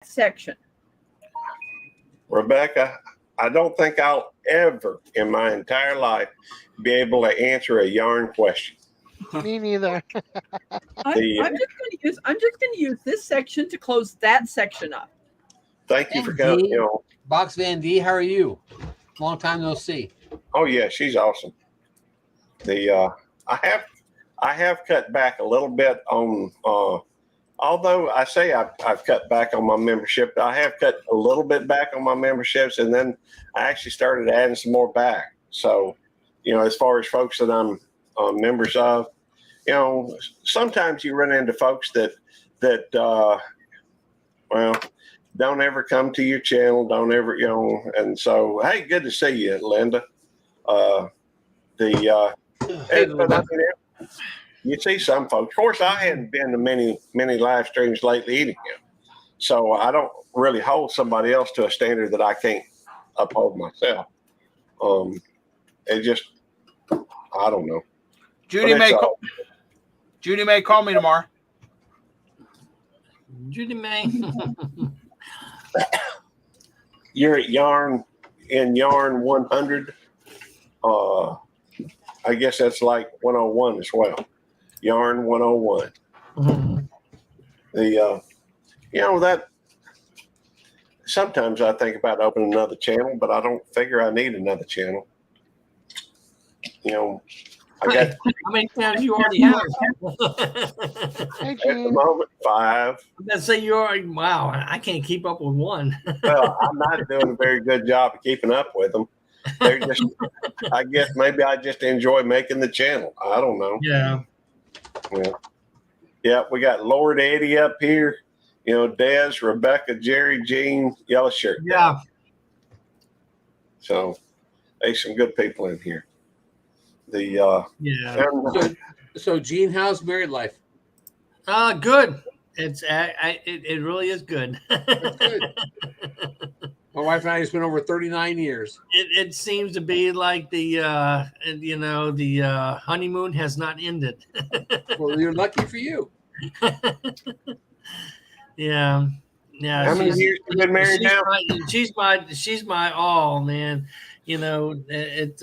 section? Rebecca, I don't think I'll ever in my entire life be able to answer a yarn question. Me neither. I'm just going to use this section to close that section up. Thank you for coming. D, Box Van D, how are you? Long time no see. Oh yeah, she's awesome. I have cut back a little bit on. Although I say I've cut back on my membership, I have cut a little bit back on my memberships, and then I actually started adding some more back. So, as far as folks that I'm members of, sometimes you run into folks that don't ever come to your channel, don't ever, and so, hey, good to see you, Linda. You see some folks. Of course, I hadn't been to many live streams lately either, so I don't really hold somebody else to a standard that I can't uphold myself. It just, I don't know. Judy may call me tomorrow. Judy May. You're at Yarn 100. I guess that's like 101 as well. Yarn 101. Mm-hmm. That sometimes I think about opening another channel, but I don't figure I need another channel. I got how many channels you already have? Hey, at the moment 5. Let's say you already. Wow, I can't keep up with one. Well, I'm not doing a very good job of keeping up with them. They're just, I guess maybe I just enjoy making the channel. I don't know. Yeah. Yeah, we got Lord Eddie up here. Des, Rebecca, Jerry, Jean, Yellow Shirt. Yeah. So, there's some good people in here. So Jean, how's married life? Good. It really is good. That's good. My wife and I just been over 39 years. It seems to be like the honeymoon has not ended. Well, you're lucky for you. Yeah. How many years have you been married now? She's my all, man. It's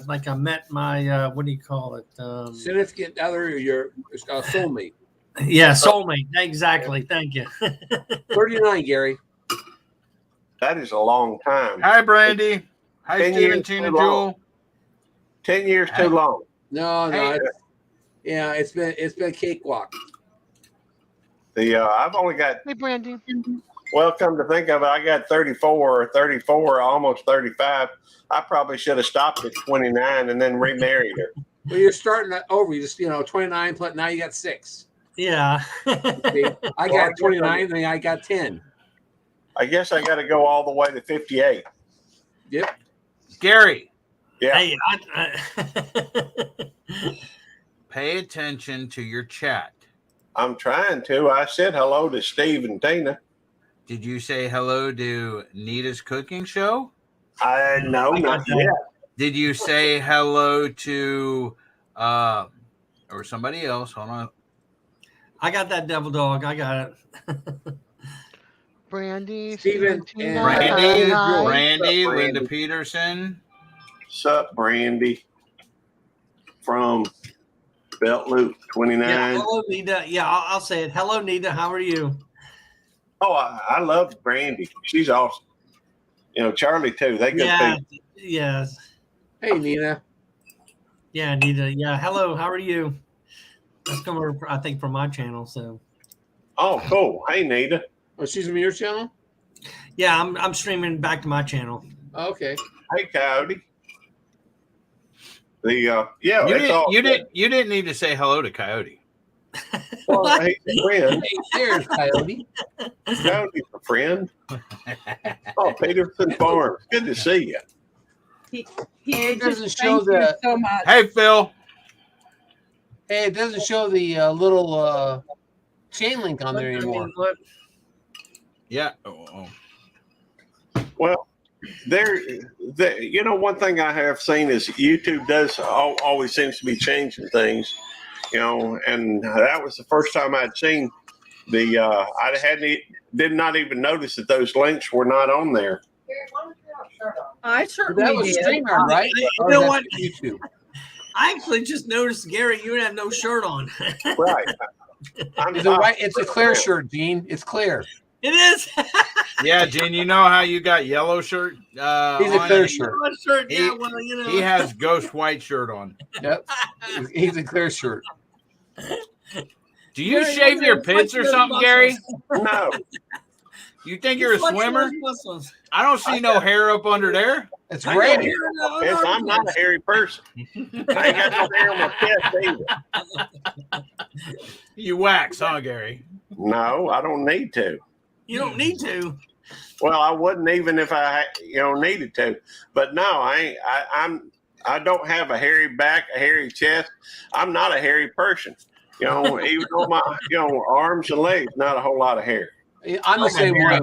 like I met my what do you call it? Significant other, your soulmate. Yeah, soulmate. Exactly. Thank you. 39, Gary. That is a long time. Hi, Brandy. Hi, 10 Stephen, years Tina, too long. Jewel. 10 years too long. No. Hey. It's been a cakewalk. I've only got. Hey, Brandy. Well, come to think of it, I got 34, almost 35. I probably should have stopped at 29 and then remarried her. Well, you're starting that over. You just 29 plus. Now you got 6. Yeah. I got 29, and I got 10. I guess I got to go all the way to 58. Yep. Gary, Yeah. Hey, pay attention to your chat. I'm trying to. I said hello to Steve and Tina. Did you say hello to Nita's cooking show? No, not yet. Did you say hello to or somebody else? Hold on. I got that devil dog. I got it. Brandy. Steven, Tina, and Brandy, hi. Brandy, What's up, Linda Brandy? Peterson. Sup, Brandy from Betloop 29. Yeah, hello, Nita. Yeah, I'll say it. Hello, Nita. How are you? Oh, I love Brandy. She's awesome. Charlie too. They good Yeah. people. Yes. Hey, Nina. Yeah, Nita. Yeah. Hello. How are you? That's coming, I think, from my channel. So. Oh, cool. Hey, Nita. Oh, she's from your channel? Yeah, I'm streaming back to my channel. Oh, okay. Hey, Coyote. You didn't need to say hello to Coyote. Well, hey, friend. Hey, there's Coyote. Coyote's a friend. Oh, Peterson Farm. Good to see you. It doesn't Thank show you the. so much. Hey, Phil. Hey, it doesn't show the little chain link on there anymore. Yeah. Well, one thing I have seen is YouTube does always seems to be changing things, and that was the first time I'd seen did not even notice that those links were not on there. I That certainly was did. StreamYard, right? You Or know is that what? YouTube. I actually just noticed, Gary, you have no shirt on. Right. Is it right? It's a clear shirt, Gene. It's clear. It is. Yeah, Gene, you know how you got yellow shirt? He's a on? clear shirt. Shirt. Yeah, well, you know. He has ghost white shirt on. Yep. He's a clear shirt. Do you Gary, shave look your at pits or those something, muscles. Gary? No. You think you're a Flex swimmer? those muscles. I don't see no hair up under there. It's I great. got hair in the Yes, I'm not a hairy person. I ain't got no hair on my chest either. You wax, huh, Gary? No, I don't need to. You don't need to. Well, I wouldn't even if I needed to. But no, I don't have a hairy back, a hairy chest. I'm not a hairy person. Even on my arms and legs, not a whole lot of hair. I'm the same way.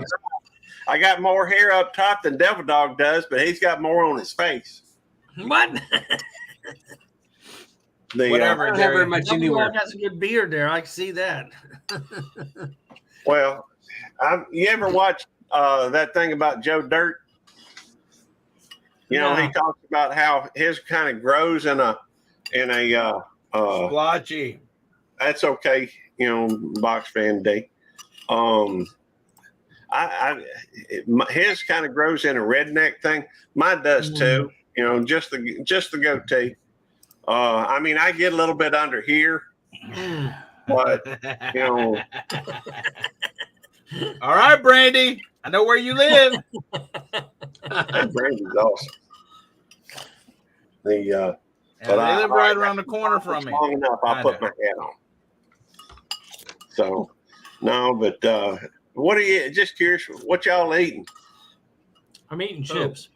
I got more hair up top than Devil Dog does, but he's got more on his face. What? Whatever, I don't have Gary. very much anywhere. Got some good beard there. I can see that. Well, you ever watch that thing about Joe Dirt? He talks about how his kind of grows in a Splotchy. that's okay, box fan day. His kind of grows in a redneck thing. Mine does too. Just the goatee. I get a little bit under here, but All right, Brandy. I know where you live. Brandy's awesome. They live right around the corner from me. Long enough, I'll put my hat on. So, no, but what are you? Just curious, what y'all eating? I'm eating chips.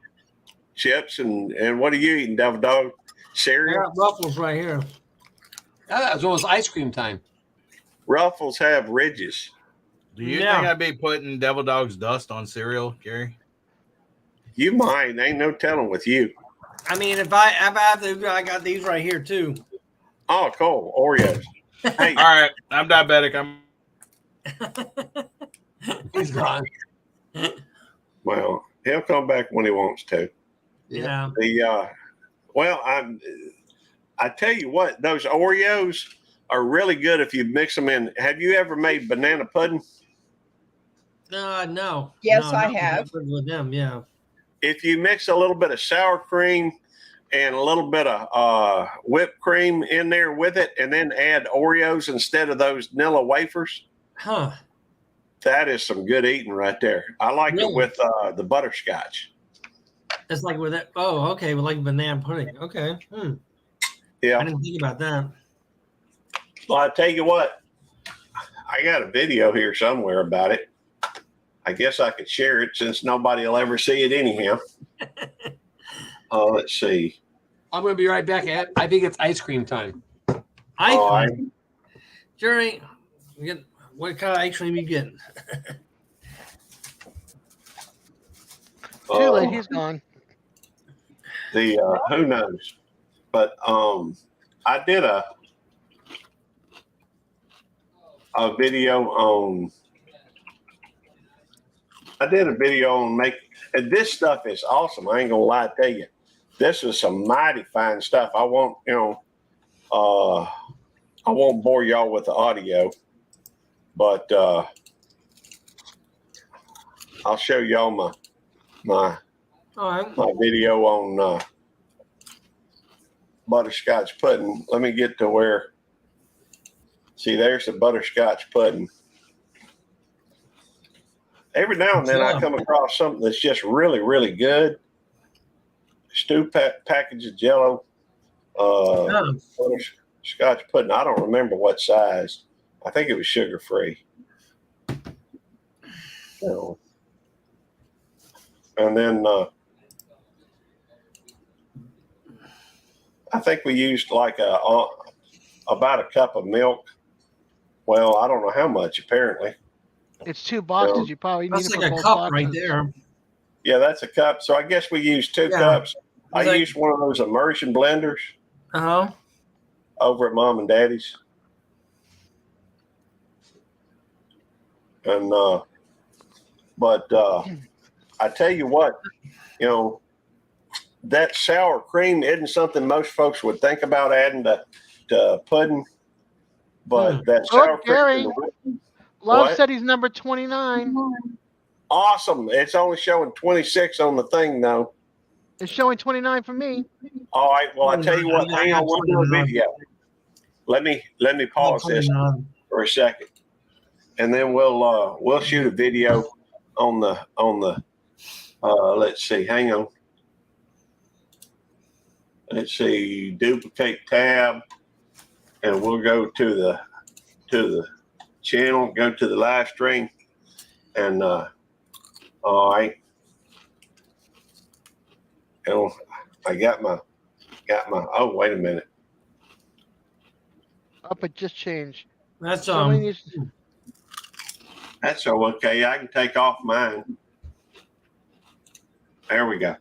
Chips and what are you eating, Devil Dog? I Cereal. got Ruffles right here. That was almost ice cream time. Ruffles have ridges. Do you Yeah. think I'd be putting Devil Dog's dust on cereal, Gary? You might. Ain't no telling with you. I mean, if I have to, I got these right here too. Oh, cool. Oreos. Hey, All right, I'm diabetic. He's gone. well, he'll come back when he wants to. Yeah. I tell you what, those Oreos are really good if you mix them in. Have you ever made banana pudding? No. Yes, No, I not have. with them. Yeah. If you mix a little bit of sour cream and a little bit of whipped cream in there with it, and then add Oreos instead of those vanilla wafers, Huh. that is some good eating right there. I like Really? it with the butterscotch. It's like with it. Oh, okay. With like banana pudding. Okay. I Yeah. didn't think about that. Well, I tell you what, I got a video here somewhere about it. I guess I could share it since nobody will ever see it anyhow. Let's see. I'm going to be right back. I think it's ice cream time. Ice cream. Jerry, what kind of ice cream you getting? Too late. He's gone. Who knows? But I did a video on. I did a video on and this stuff is awesome. I ain't gonna lie to you. This is some mighty fine stuff. I won't bore y'all with the audio, but I'll show y'all my video on butterscotch pudding. Let me get to where. See, there's the butterscotch pudding. Every now and then I come across something that's just really, really good. Stew package of Jello, butterscotch pudding. I don't remember what size. I think it was sugar free. And then I think we used like about a cup of milk. Well, I don't know how much. Apparently. It's 2 boxes. You probably need That's to like put a both cup boxes. right there. Yeah, that's a cup. So I guess we used 2 cups. I Like- used one of those immersion blenders Uh-huh. over at Mom and Daddy's. And but I tell you what, you know, that sour cream isn't something most folks would think about adding to pudding. But that sour cream, Gary. and the Love what? said he's number 29. Awesome. It's only showing 26 on the thing though. It's showing 29 for me. All right. Well, I tell you what. Hang on, we'll do a video. Let me pause this for a second, and then we'll shoot a video on the. Let's see. Hang on. Let's see. Duplicate tab, and we'll go to the channel. Go to the live stream, and all right. And I got my. Oh, wait a minute. Up, it just changed. That's That's okay. I can take off mine. There we go.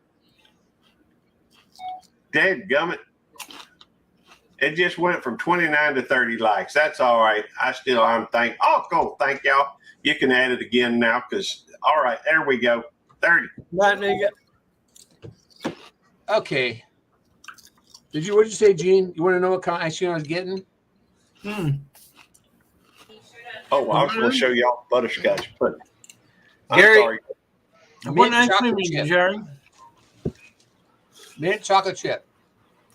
Dadgummit. It just went from 29 to 30 likes. That's all right. I'm thank. Oh, cool. Thank y'all. You can add it again now because, all right, there we go. 30. Okay. What did you say, Gene? You want to know what kind of ice cream I was getting? Oh, I was going to show y'all butterscotch pudding. Gary. What ice cream is it, Jerry? Mint chocolate chip.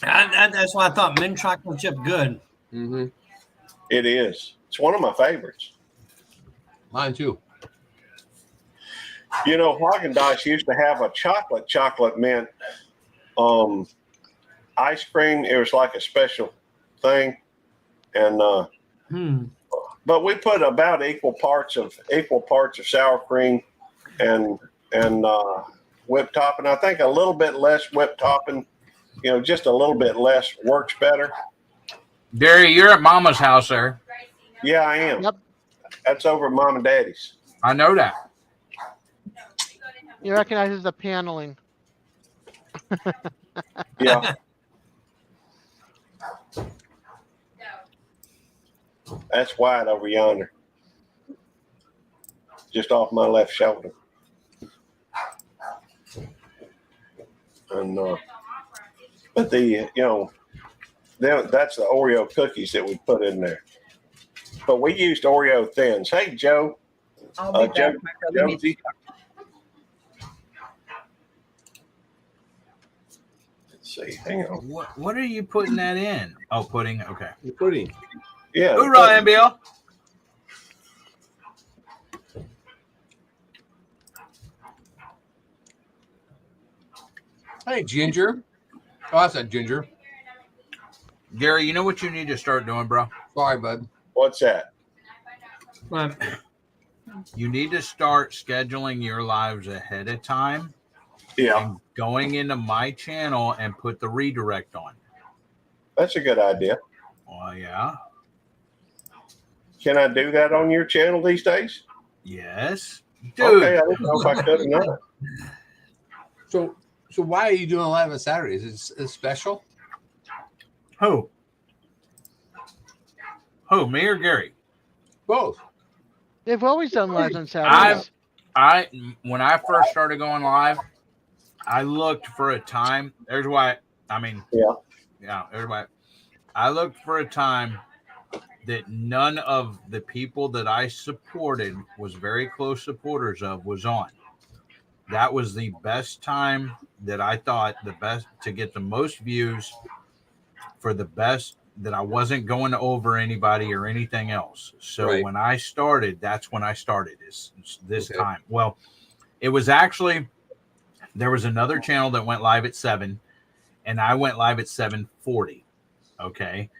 That's why I thought mint chocolate chip good. Mm-hmm. It is. It's one of my favorites. Mine too. You know, Haagen-Dazs used to have a chocolate mint ice cream. It was like a special thing, and but we put about equal parts of sour cream and whipped topping. I think a little bit less whipped topping. You know, just a little bit less works better. Gary, you're at Mama's house there. Yeah, I am. Yep. That's over at Mom and Daddy's. I know that. He recognizes the paneling. Yeah. That's wide over yonder. Just off my left shoulder. And but that's the Oreo cookies that we put in there. But we used Oreo thins. Hey, Joe. I'll be back. My brother needs to Josie. Let's see. Hang on. What are you putting that in? Oh, pudding. Okay. The pudding. Yeah. Hoorah, Bill. Hey, Ginger. Oh, that's not Ginger. Gary, you know what you need to start doing, bro? Sorry, bud. What's that? You need to start scheduling your lives ahead of time. Yeah. And going into my channel and put the redirect on. That's a good idea. Oh, yeah. Can I do that on your channel these days? Yes. Dude. Okay, I don't know if I could or not. So why are you doing live on Saturdays? Is it special? Who, me or Gary? Both. They've always done lives on Saturdays. When I first started going live, I looked for a time. There's why. I mean, yeah. Everybody. I looked for a time that none of the people that I supported was very close supporters of was on. That was the best time that I thought the best to get the most views for the best that I wasn't going over anybody or anything else. So when I started, that's when I started this time. Well, it was actually, there was another channel that went live at 7 and I went live at 7:40. Okay.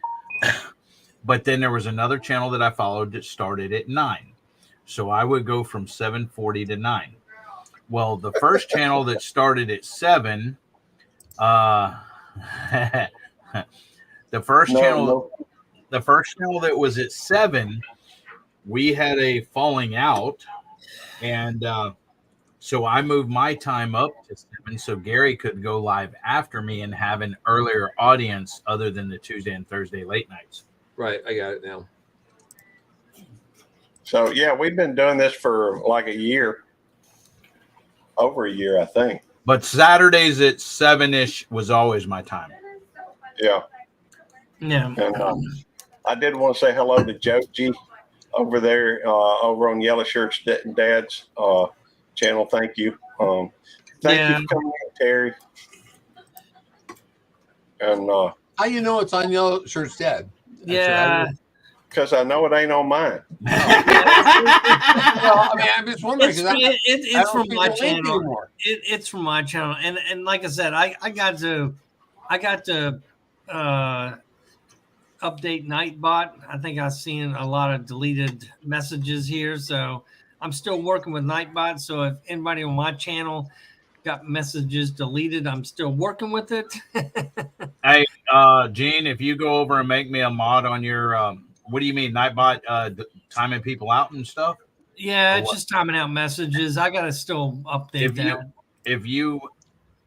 But then there was another channel that I followed that started at 9. So I would go from 7:40 to 9. Well, the first channel that started at 7, the first channel that was at 7, we had a falling out, and so I moved my time up to 7 so Gary could go live after me and have an earlier audience other than the Tuesday and Thursday late nights. Right, I got it now. So yeah, we've been doing this for like a year, over a year, I think. But Saturdays at 7-ish was always my time. Yeah. Yeah. And I did want to say hello to Joji over there, over on Yellow Shirts Dad's channel. Thank you. Thank you for coming in, Terry. And How you know it's on Yellow Shirts Dad? Yeah. because I know it ain't on mine. Well, I mean, I'm just wondering It's, because it's from my link channel. anymore. It's from my channel, and like I said, I got to update Nightbot. I think I've seen a lot of deleted messages here, so I'm still working with Nightbot. So if anybody on my channel got messages deleted, I'm still working with it. Hey, Gene, if you go over and make me a mod on your, what do you mean, Nightbot, timing people out and stuff? Yeah, it's just timing out messages. I gotta still update that.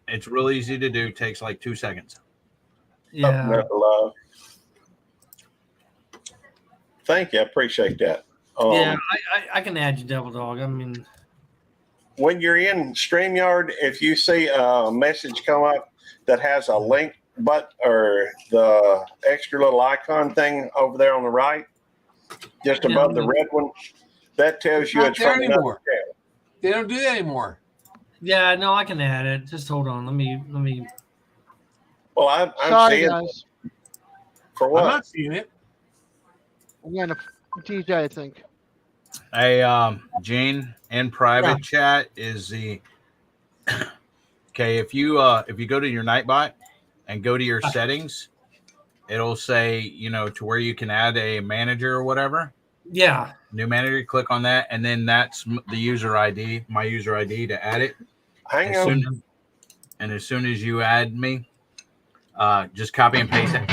It's real easy to do. Takes like 2 seconds. Yeah. Love. Thank you. I appreciate that. Yeah, I can add you, Devil Dog. I mean, when you're in StreamYard, if you see a message come up that has a link or the extra little icon thing over there on the right, just above the red one, that tells you not it's there from anymore. another channel. They don't do that anymore. yeah, no, I can add it. Just hold on. Let me. Well, I'm Sorry, seeing guys. for I'm what? not seeing it. I'm going to DJ, I think. Hey, Gene, in private chat is the okay. If you go to your Nightbot and go to your settings, it'll say to where you can add a manager or whatever. Yeah. New manager. Click on that, and then that's the user ID, my user ID to add it. Hang on. And as soon as you add me, just copy and paste it.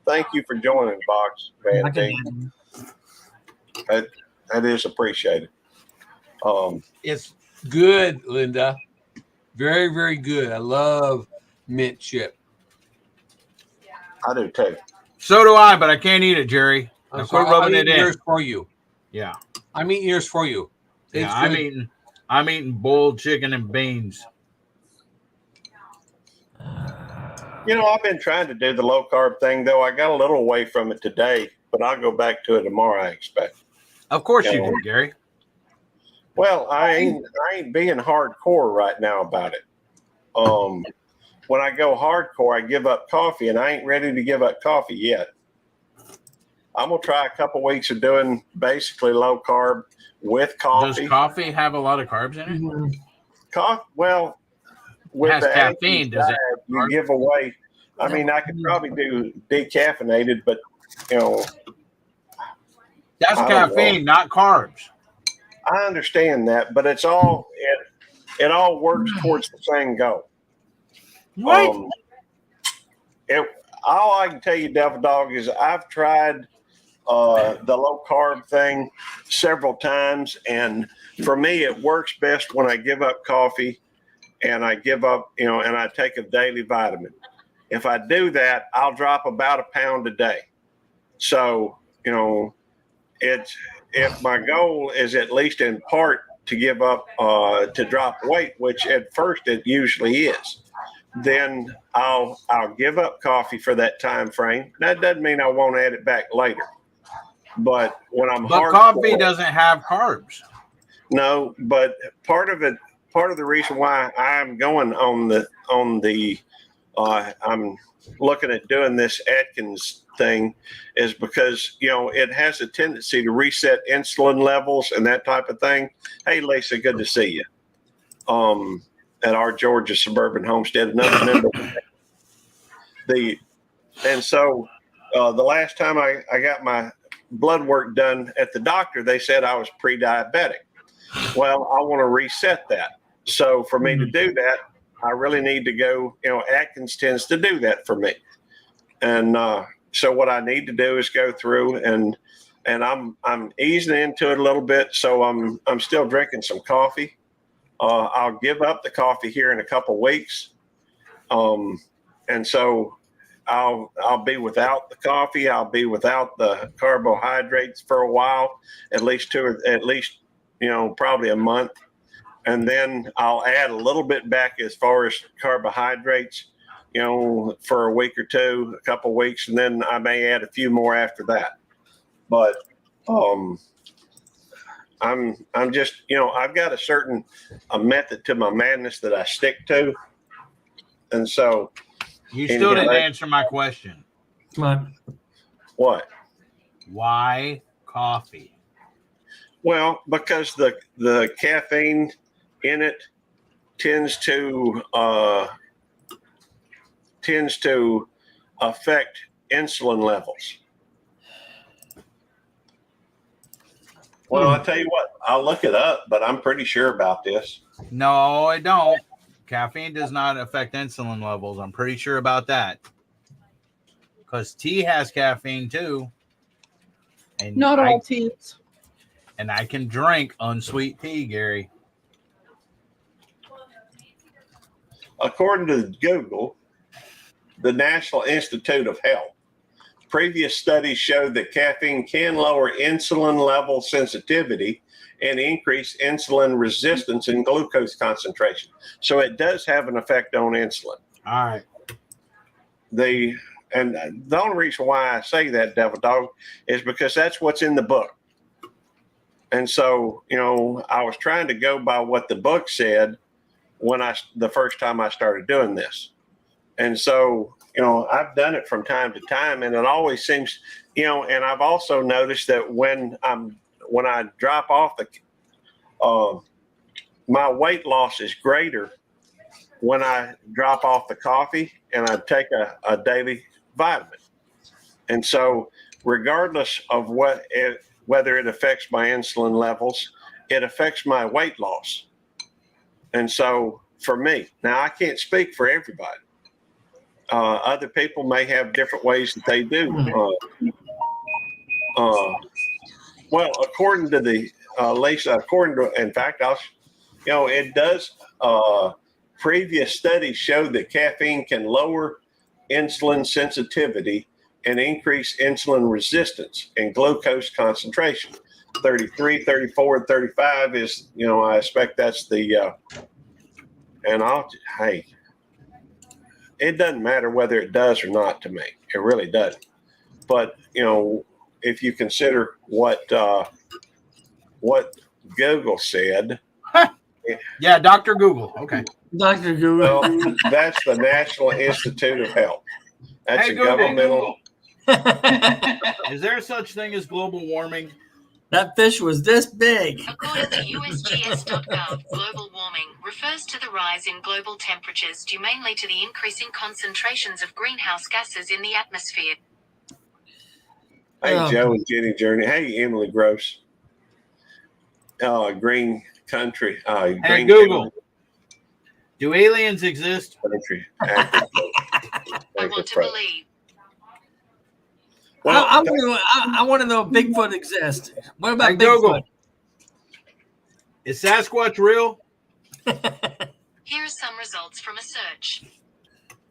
Thank you for joining, Box Man. That is appreciated. It's good, Linda. Very, very good. I love mint chip. I do too. So do I, but I can't eat it, Jerry. I'm quit sorry, rubbing I'm it eating in. yours for you. Yeah. I'm eating yours for you. Yeah, I'm eating boiled chicken and beans. I've been trying to do the low carb thing, though. I got a little away from it today, but I'll go back to it tomorrow, I expect. Of course you do, Gary. Well, I ain't being hardcore right now about it. When I go hardcore, I give up coffee, and I ain't ready to give up coffee yet. I'm gonna try a couple weeks of doing basically low carb with coffee. Does coffee have a lot of carbs in it? Well, with it has the caffeine, does it? You give away. I mean, I could probably do decaffeinated, but that's caffeine, not carbs. I understand that, but it's all it all works towards the same goal. What? All I can tell you, Devil Dog, is I've tried the low carb thing several times, and for me, it works best when I give up coffee and I give up, and I take a daily vitamin. If I do that, I'll drop about 1 pound a day. So, if my goal is at least in part to give up, to drop weight, which at first it usually is, then I'll give up coffee for that time frame. That doesn't mean I won't add it back later. But when I'm coffee doesn't have carbs. No, but part of the reason why I'm going on the I'm looking at doing this Atkins thing is because it has a tendency to reset insulin levels and that type of thing. Hey, Lisa, good to see you. At our Georgia suburban homestead, another member. So the last time I got my blood work done at the doctor, they said I was pre-diabetic. Well, I want to reset that. So for me to do that, I really need to go, Atkins tends to do that for me. And so what I need to do is go through and I'm easing into it a little bit. So I'm still drinking some coffee. I'll give up the coffee here in a couple weeks. And so I'll be without the coffee. I'll be without the carbohydrates for a while, at least probably a month. And then I'll add a little bit back as far as carbohydrates, for a week or two, a couple weeks, and then I may add a few more after that. But I'm just, I've got a method to my madness that I stick to. And so you still didn't answer my question. Come on. What? Why coffee? Well, because the caffeine in it tends to affect insulin levels. Well, I'll tell you what, I'll look it up, but I'm pretty sure about this. No, it don't. Caffeine does not affect insulin levels. I'm pretty sure about that. Because tea has caffeine too. And Not all teas. And I can drink unsweet tea, Gary. According to Google, the National Institute of Health, previous studies showed that caffeine can lower insulin level sensitivity and increase insulin resistance and glucose concentration. So it does have an effect on insulin. All right. The only reason why I say that, Devil Dog, is because that's what's in the book. And so, I was trying to go by what the book said when the first time I started doing this. And so, I've done it from time to time, and it always seems, and I've also noticed that when I drop off my weight loss is greater when I drop off the coffee and I take a daily vitamin. And so regardless of whether it affects my insulin levels, it affects my weight loss. And so for me, now I can't speak for everybody. Other people may have different ways that they do. Well, according to the Lisa, in fact, it does. Previous studies showed that caffeine can lower insulin sensitivity and increase insulin resistance and glucose concentration. 33, 34, and 35 is, I expect that's the, it doesn't matter whether it does or not to me. It really doesn't. But, if you consider what Google said. Yeah, Dr. Google. Okay. Dr. Google. Well, that's the National Institute of Health. That's a governmental. Is there such thing as global warming? That fish was this big. According to USGS.gov, global warming refers to the rise in global temperatures due mainly to the increasing concentrations of greenhouse gases in the atmosphere. Hey, Joe and Jenny Journey. Hey, Emily Gross. Green Country. Hey, Google. Do aliens exist? Country. I want to believe. Well, I want to know if Bigfoot exists. What about Bigfoot? Google. Is Sasquatch real? Here are some results from a search.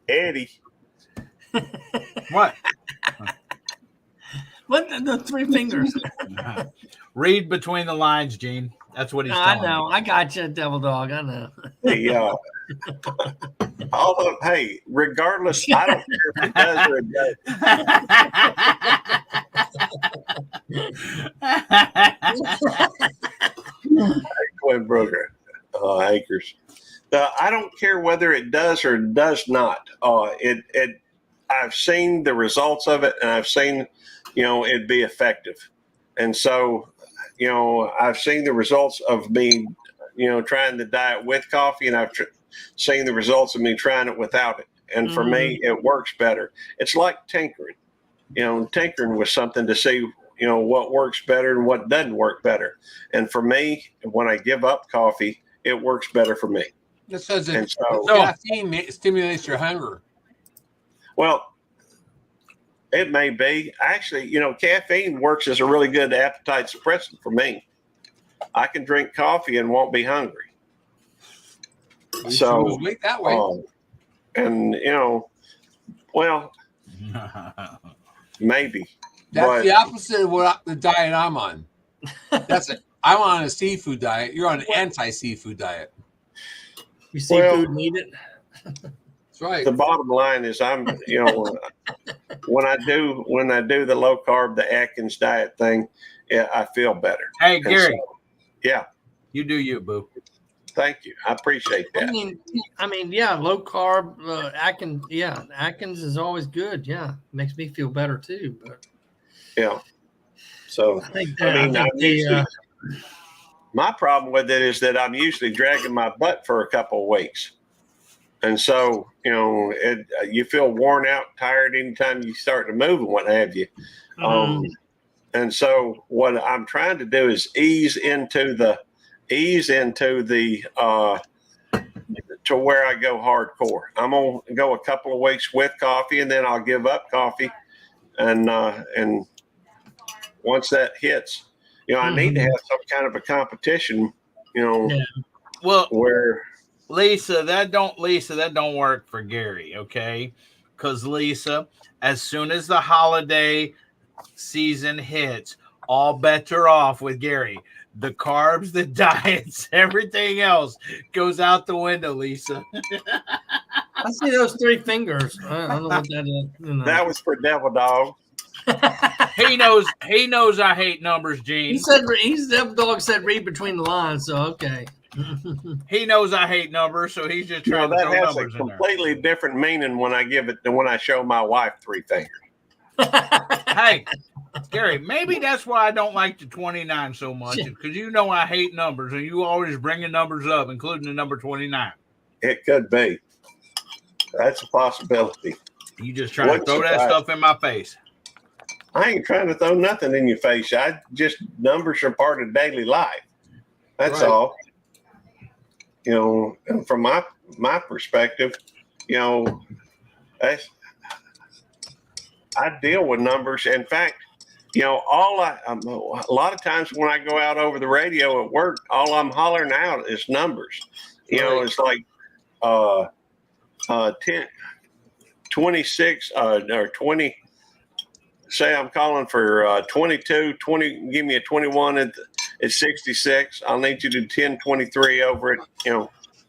Eddie. What? What the three fingers? Read between the lines, Gene. That's what he's telling I know. me. I got you, Devil Dog. I know. Yeah. Although, hey, regardless, I don't care if it does or it doesn't. Quinn Brooker, Acres. I don't care whether it does or does not. I've seen the results of it, and I've seen, it be effective. And so, I've seen the results of me, trying the diet with coffee, and I've seen the results of me trying it without it. And for me, it works better. It's like tinkering, tinkering with something to see, what works better and what doesn't work better. And for me, when I give up coffee, it works better for me. It says And so, caffeine stimulates your hunger. well, It may be. Actually, caffeine works as a really good appetite suppressant for me. I can drink coffee and won't be hungry. You So, lose weight that way. and well, maybe. That's the opposite of the diet I'm on. I'm on a seafood diet. You're on an anti-seafood diet. You seafood need it. That's right. The bottom line is I'm, when I do the low carb, the Atkins diet thing, yeah, I feel better. Hey, Gary. Yeah. You do you, boo. Thank you. I appreciate that. I mean, yeah, low carb, Atkins. Yeah, Atkins is always good. Yeah, makes me feel better too. But yeah. So my problem with it is that I'm usually dragging my butt for a couple of weeks, and so you feel worn out, tired anytime you start to move and what have you. And so what I'm trying to do is ease into the to where I go hardcore. I'm gonna go a couple of weeks with coffee, and then I'll give up coffee. And once that hits, I need to have some kind of a competition. Well, where Lisa, that don't work for Gary, okay? Because Lisa, as soon as the holiday season hits, all bets are off with Gary. The carbs, the diets, everything else goes out the window, Lisa. I see those 3 fingers. I don't know what that is. That was for Devil Dog. He knows I hate numbers, Gene. Devil Dog said read between the lines, so okay. He knows I hate numbers, so he's just trying to throw numbers in there. That has a completely different meaning when I give it than when I show my wife 3 fingers. Hey, Gary, maybe that's why I don't like the 29 so much, because I hate numbers, and you always bringing numbers up, including the number 29. It could be. That's a possibility. You just trying to throw that stuff in my face. I ain't trying to throw nothing in your face. Numbers are part of daily life. That's all. From my perspective, I deal with numbers. In fact, a lot of times when I go out over the radio at work, all I'm hollering out is numbers. It's like 10, 26 or 20. Say I'm calling for 22, 20. Give me a 21 at 66. I'll need you to do 1023 over it.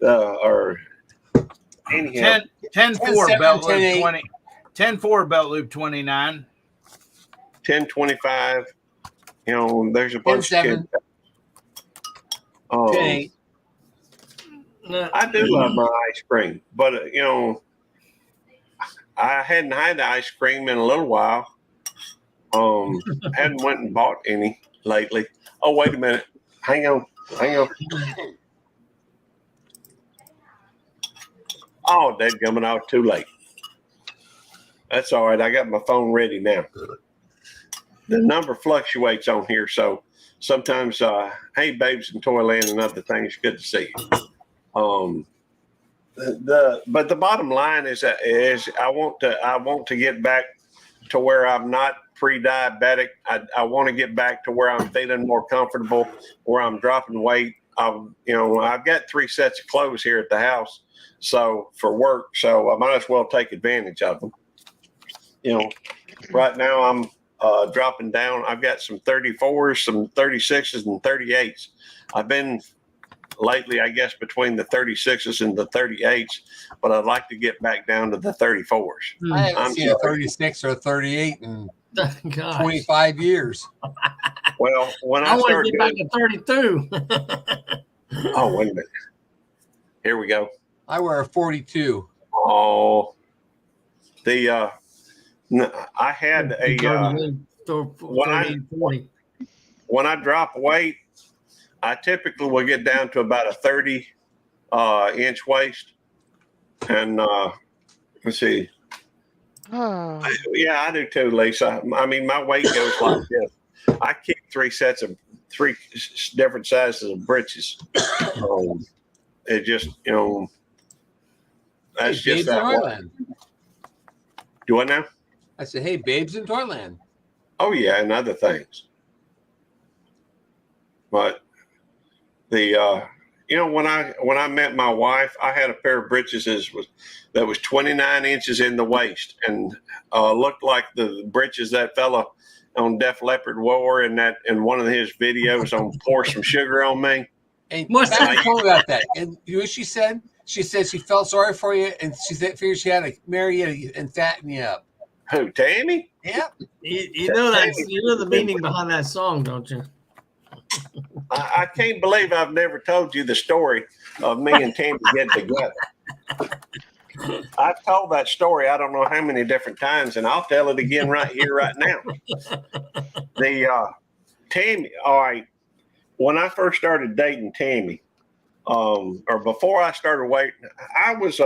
Or anyhow. 10-4 belt loop 20. 10-4 belt loop 29. 1025. There's a bunch of kids. I do love my ice cream, but I hadn't had ice cream in a little while. Hadn't went and bought any lately. Oh, wait a minute. Hang on. Oh, dadgummit, I was too late. That's all right. I got my phone ready now. The number fluctuates on here, so sometimes, hey, babes in Toyland and other things, good to see you. But the bottom line is I want to get back to where I'm not pre-diabetic. I want to get back to where I'm feeling more comfortable, where I'm dropping weight. I've got 3 sets of clothes here at the house, so for work, so I might as well take advantage of them. Right now I'm dropping down. I've got some 34s, some 36s, and 38s. I've been lately, I guess, between the 36s and the 38s, but I'd like to get back down to the 34s. I haven't seen a 36 or a 38 in 25 years. Well, when I want to get back to 32. Oh, wait a minute. Here we go. I wear a 42. Oh, I had when I drop weight, I typically will get down to about a 30 inch waist. And let's see. Yeah, I do too, Lisa. I mean, my weight goes like this. I keep 3 different sizes of breeches. It just, that's just that way. Do I now? I said, hey, babes in Toyland. Oh yeah, and other things. But the when I met my wife, I had a pair of breeches that was 29 inches in the waist and looked like the breeches that fella on Def Leppard wore in one of his videos on Pour Some Sugar on Me. And What's Patty that? told me about that. And you know what she said? She said she felt sorry for you, and she figured she had to marry you and fatten you up. Who, Tammy? Yep. You know the meaning behind that song, don't you? I can't believe I've never told you the story of me and Tammy getting together. I've told that story I don't know how many different times, and I'll tell it again right here, right now. Tammy, all right, when I first started dating Tammy, or before I started waiting, I was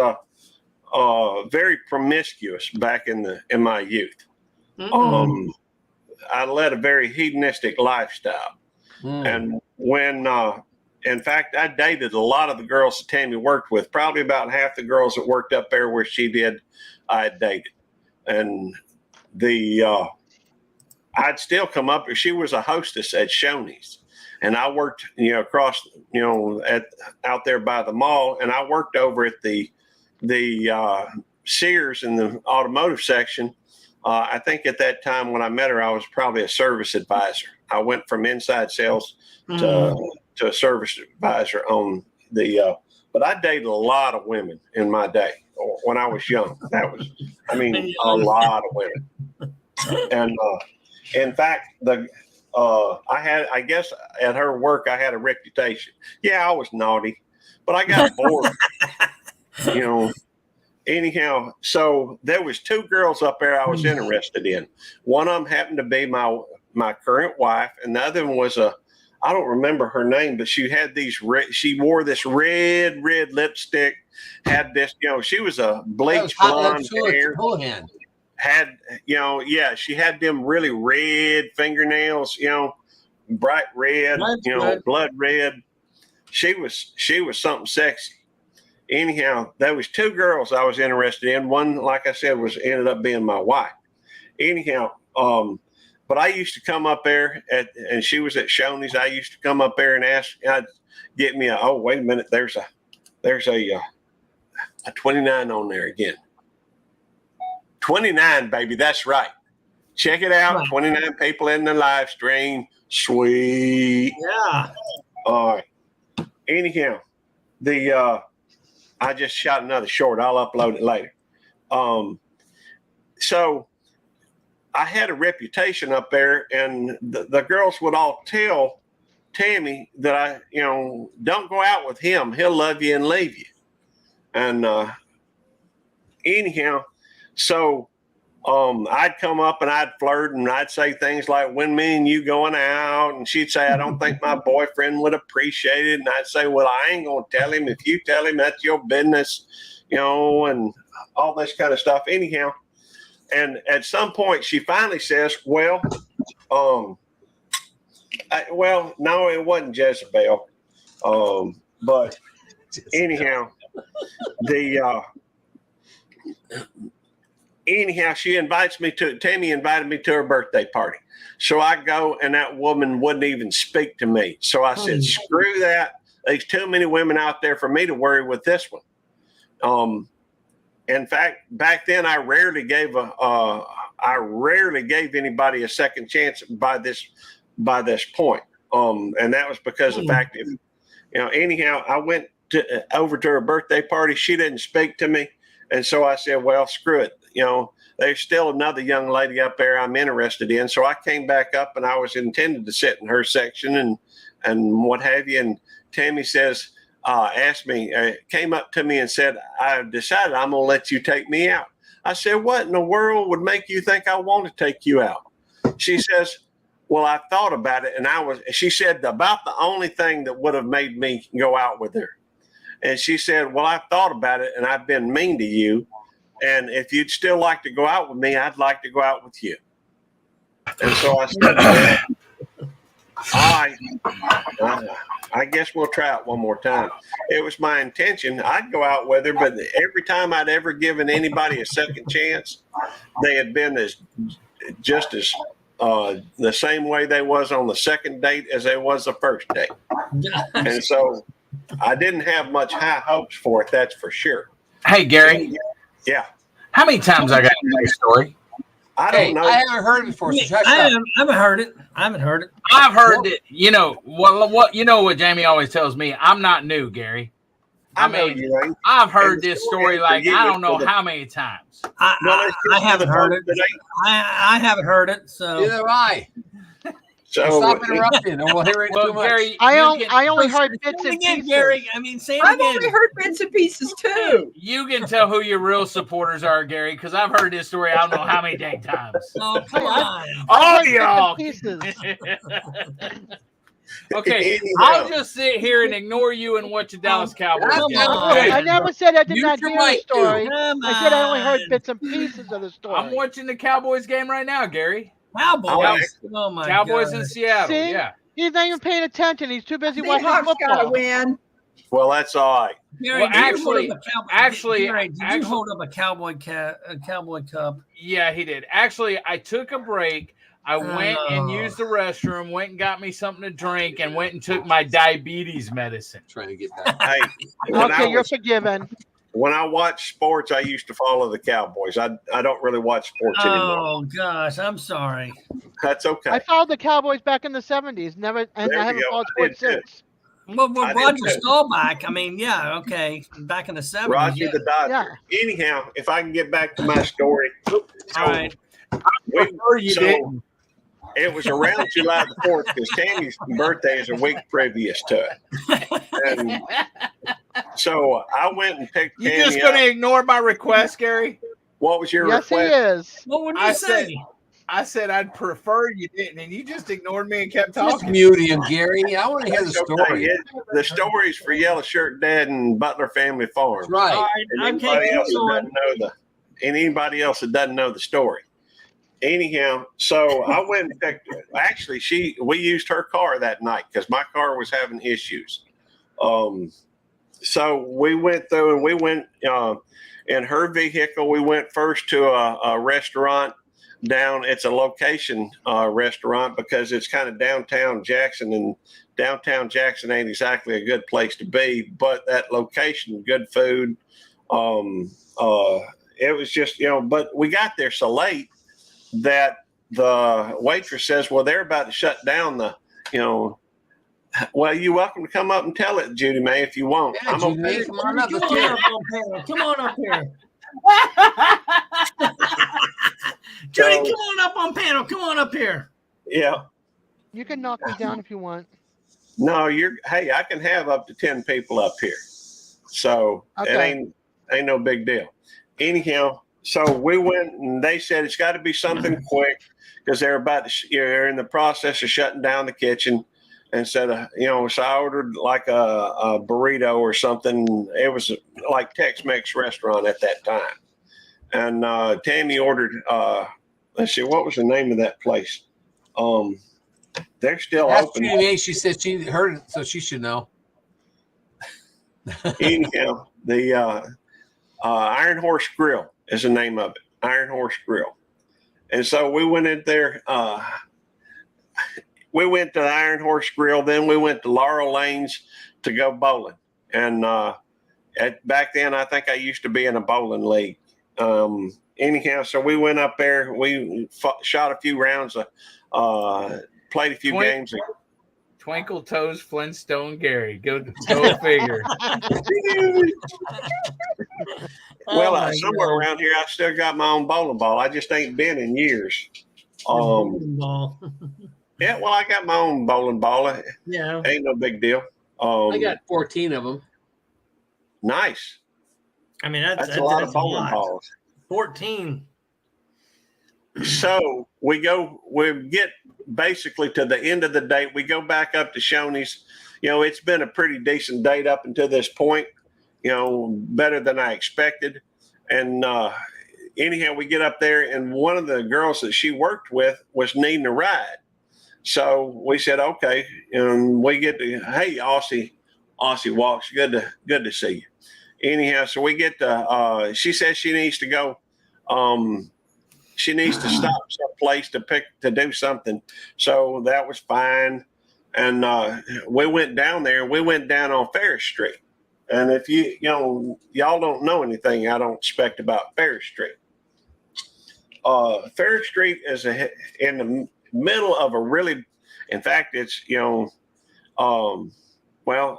very promiscuous back in my youth. I led a very hedonistic lifestyle. And when, in fact, I dated a lot of the girls that Tammy worked with, probably about half the girls that worked up there where she did, I had dated. And I'd still come up, she was a hostess at Shoney's. And I worked, across, out there by the mall. And I worked over at the Sears in the automotive section. I think at that time when I met her, I was probably a service advisor. I went from inside sales to a service advisor on but I dated a lot of women in my day when I was young. A lot of women. And in fact, I guess at her work, I had a reputation. Yeah, I was naughty, but I got bored, Anyhow, so there was two girls up there I was interested in. One of them happened to be my current wife, and the other one was I don't remember her name, but she had she wore this red lipstick, had this, she was a bleach blonde hair. She had them really red fingernails, bright red, blood red. She was something sexy. Anyhow, there was two girls I was interested in. One, like I said, ended up being my wife. Anyhow, but I used to come up there and she was at Shoney's. I used to come up there and ask, I'd get me wait a minute, there's a 29 on there again. 29, baby, that's right. Check it out. Right. 29 people in the live stream. Sweet. Yeah. All right. Anyhow, I just shot another short. I'll upload it later. So I had a reputation up there, and the girls would all tell Tammy that don't go out with him. He'll love you and leave you. And anyhow, so I'd come up and I'd flirt and I'd say things like, when me and you going out? And she'd say, I don't think my boyfriend would appreciate it. And I'd say, well, I ain't going to tell him. If you tell him, that's your business, and all this kind of stuff. Anyhow, and at some point she finally says, well, no, it wasn't Jezebel. But anyhow, she Tammy invited me to her birthday party. So I go, and that woman wouldn't even speak to me. So I said, screw that. There's too many women out there for me to worry with this one. In fact, back then I rarely gave anybody a second chance by this point. And that was because of the fact that, anyhow, I went over to her birthday party. She didn't speak to me. And so I said, well, screw it. There's still another young lady up there I'm interested in. So I came back up, and I was intended to sit in her section and what have you. And Tammy came up to me and said, I've decided I'm going to let you take me out. I said, what in the world would make you think I want to take you out? She says, well, I thought about it. And she said about the only thing that would have made me go out with her. And she said, well, I thought about it, and I've been mean to you. And if you'd still like to go out with me, I'd like to go out with you. And so I said, I guess we'll try it one more time. It was my intention. I'd go out with her, but every time I'd ever given anybody a second chance, they had been just as the same way they was on the second date as they was the first date. And so I didn't have much high hopes for it, that's for sure. Hey, Gary. Yeah. How many times I got to tell your story? I don't know. I haven't heard it before. So shut I up. haven't heard it. I haven't heard it. I've heard it. You know what? You know what Jamie always tells me. I'm not new, Gary. I know you ain't. I've heard this story like I don't know how many times. I haven't heard it. I haven't heard it. So Neither have I. So Stop interrupting, or we'll hear it too much. Gary, I only heard bits say and it again, pieces. Gary. I mean, say it I've again. only heard bits and pieces too. You can tell who your real supporters are, Gary, because I've heard this story I don't know how many dang times. Oh, come on. All Bits and y'all. pieces. Okay, I'll just sit here and ignore you and watch the Dallas Cowboys. Come game. on. I never said I did Mute not your hear the mic, story. Come I said I only heard on. bits and pieces of the story. I'm watching the Cowboys game right now, Gary. Cowboys. Oh my Cowboys God. in Seattle. See? Yeah. He's not even paying attention. He's too busy watching Seahawks gotta football. win. well, that's all right. Gary, Well, did you actually- hold up a cowboy, actually- Gary, did actually- you hold up a cowboy cup? Yeah, he did. Actually, I took a break. I went and used the restroom, went and got me something to drink, and went and took my diabetes medicine. Trying to get back. Hey, when Okay, you're I forgiven. watch sports, I used to follow the Cowboys. I don't really watch sports anymore. Oh gosh, I'm sorry. That's okay. I followed the Cowboys back in the 70s. Never, and There I you haven't go. followed I did sports too. since. Well, I did Roger too. Staubach. I mean, yeah, okay, back in the 70s. Roger yeah. the Dodger. Anyhow, if I can get back to my story. All right. So it was around July the 4th because Tammy's birthday is a week previous to it. And so I went and picked You Tammy just going up. to ignore my request, Gary? What was your Yes, he request? is. What would you I say? I said I'd prefer you didn't, and you just ignored me and kept Just talking. mute him, Gary. I want to hear the That's okay. story. The story's for Yellow Shirt Dad and Butler Family Farm. That's right. All And right, anybody okay, else keep that going. doesn't know anybody else that doesn't know the story. Anyhow, so I went and picked. Actually, we used her car that night because my car was having issues. So we went through and we went in her vehicle. We went first to a restaurant down. It's a location restaurant because it's kind of downtown Jackson, and downtown Jackson ain't exactly a good place to be. But that location, good food. It was just but we got there so late that the waitress says, "Well, they're about to shut down the Well, you're welcome to come up and tell it, Judy May, if you want. Yeah, I'm Judy May, okay. come on up. Come Let's on hear up it. on panel. Come on up here. Judy, come on up on panel. Come on up here. Yeah. You can knock me down if you want. No, hey, I can have up to 10 people up here. So Okay. it ain't no big deal. Anyhow, so we went and they said it's got to be something quick because they're about to, they're in the process of shutting down the kitchen. And said, so I ordered like a burrito or something. It was like Tex-Mex restaurant at that time. And Tammy ordered, let's see, what was the name of that place? They're still That's open. Judy May. She said she heard it, so she should know. Anyhow, the Iron Horse Grill is the name of it. Iron Horse Grill. And so we went in there. We went to the Iron Horse Grill. Then we went to Laurel Lanes to go bowling. And back then, I think I used to be in a bowling league. Anyhow, so we went up there. We shot a few rounds, played a few games. Twinkle Toes Flintstone Gary. Go figure. Well, somewhere around here, I still got my own bowling ball. I just ain't been in years. Yeah, well, I got my own bowling ball. Yeah. Ain't no big deal. I got 14 of them. Nice. I mean, That's a lot of bowling lot. balls. 14. So we get basically to the end of the date. We go back up to Shoney's. It's been a pretty decent date up until this point, better than I expected. And anyhow, we get up there and one of the girls that she worked with was needing a ride. So we said, okay. And we get to, hey, Aussie Walks, good to see you. Anyhow, so we get to, she says she needs to go. She needs to stop someplace to do something. So that was fine. And we went down there. We went down on Ferris Street. And if y'all don't know anything, I don't expect about Ferris Street. Ferris Street is in the middle of a really, in fact, it's, well,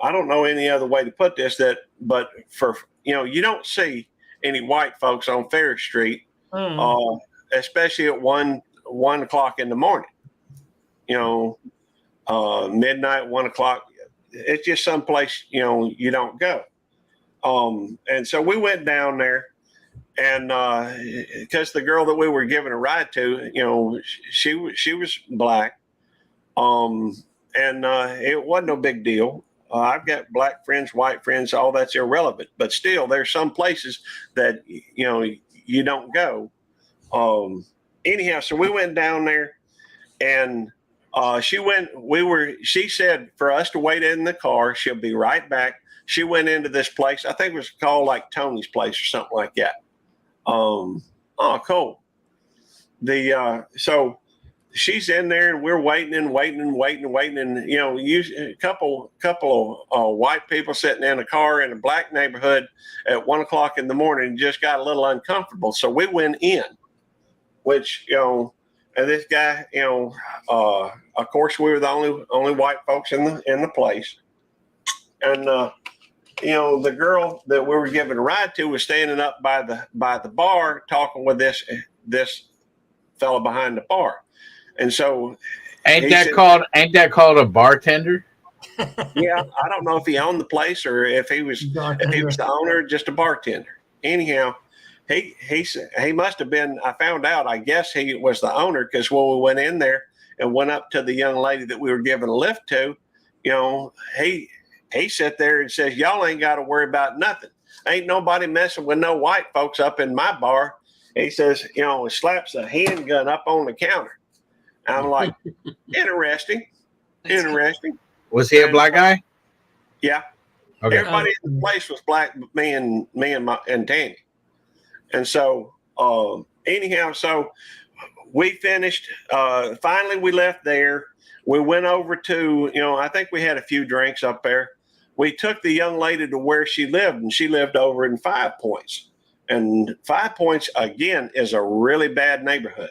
I don't know any other way to put this, but for, you don't see any white folks on Ferris Street, especially at 1 o'clock in the morning, midnight, 1 o'clock. It's just someplace, you don't go. And so we went down there, and because the girl that we were giving a ride to, she was black, and it wasn't no big deal. I've got black friends, white friends, all that's irrelevant. But still, there's some places that you don't go. Anyhow, so we went down there, and she said for us to wait in the car. She'll be right back. She went into this place. I think it was called like Tony's Place or something like that. Oh, cool. So she's in there, and we're waiting. And a couple of white people sitting in a car in a black neighborhood at 1 o'clock in the morning just got a little uncomfortable. So we went in, which and this guy, of course, we were the only white folks in the place, and the girl that we were giving a ride to was standing up by the bar talking with this fella behind the bar. And so ain't that called a bartender? Yeah, I don't know if he owned the place or if he was the owner, just a bartender. Anyhow, he must have been. I found out. I guess he was the owner, because when we went in there and went up to the young lady that we were giving a lift to, he sat there and says, "Y'all ain't got to worry about nothing. Ain't nobody messing with no white folks up in my bar." He says, slaps a handgun up on the counter. I'm like, interesting. Was he a black guy? Yeah. Okay. Everybody in the place was black, but me and Tanny. And so, anyhow, so we finished. Finally, we left there. We went over to, I think we had a few drinks up there. We took the young lady to where she lived, and she lived over in 5 Points. And 5 Points, again, is a really bad neighborhood.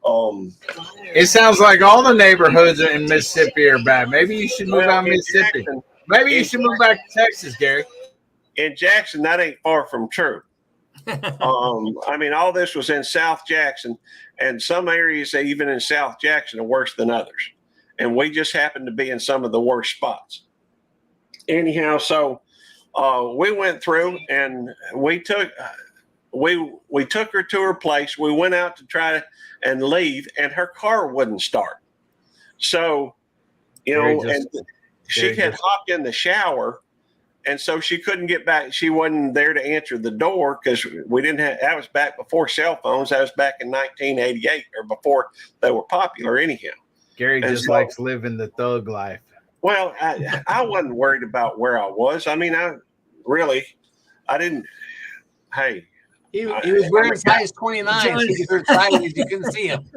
It sounds like all the neighborhoods in Mississippi are bad. Maybe you should move out of Mississippi. Maybe you should move back to Texas, Gary. In Jackson, that ain't far from true. All this was in South Jackson, and some areas, even in South Jackson, are worse than others. And we just happened to be in some of the worst spots. Anyhow, so we went through, and we took her to her place. We went out to try and leave, and her car wouldn't start. So, and she had hopped in the shower, and so she couldn't get back. She wasn't there to answer the door, because we didn't have. That was back before cell phones. That was back in 1988, or before they were popular. Anyhow, Gary just likes living the thug life. Well, I wasn't worried about where I was. I didn't. Hey. He was wearing size 29, so you were excited if you couldn't see him.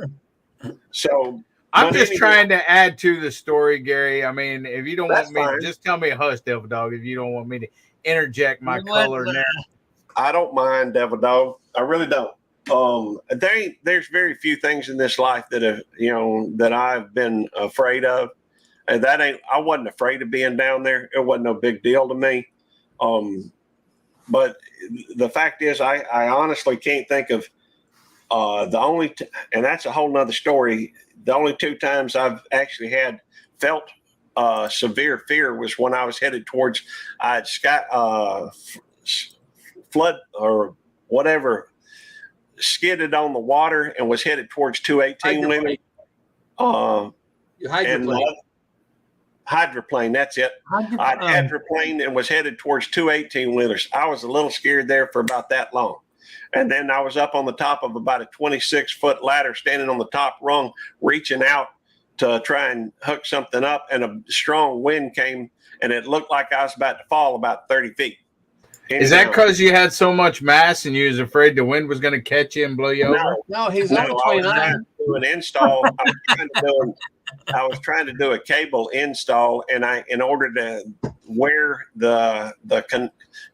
So I'm just trying to add to the story, Gary. If you don't want me, just tell me hush, Devil Dog. If you don't want me to interject my color there, I don't mind, Devil Dog. I really don't. There's very few things in this life that that I've been afraid of, and I wasn't afraid of being down there. It wasn't no big deal to me. But the fact is, I honestly can't think of and that's a whole nother story. The only 2 times I've actually felt severe fear was when I was headed towards flood or whatever, skidded on the water and was headed towards 218 wheelers. Hydroplane, that's it. I'd hydroplane and was headed towards 218 wheelers. I was a little scared there for about that long. And then I was up on the top of about a 26-foot ladder, standing on the top rung, reaching out to try and hook something up, and a strong wind came, and it looked like I was about to fall about 30 feet. Is that because you had so much mass and you was afraid the wind was going to catch you and blow you over? No, he's No, only I was 29. trying to do an install. I was trying to do a cable install, and in order to where the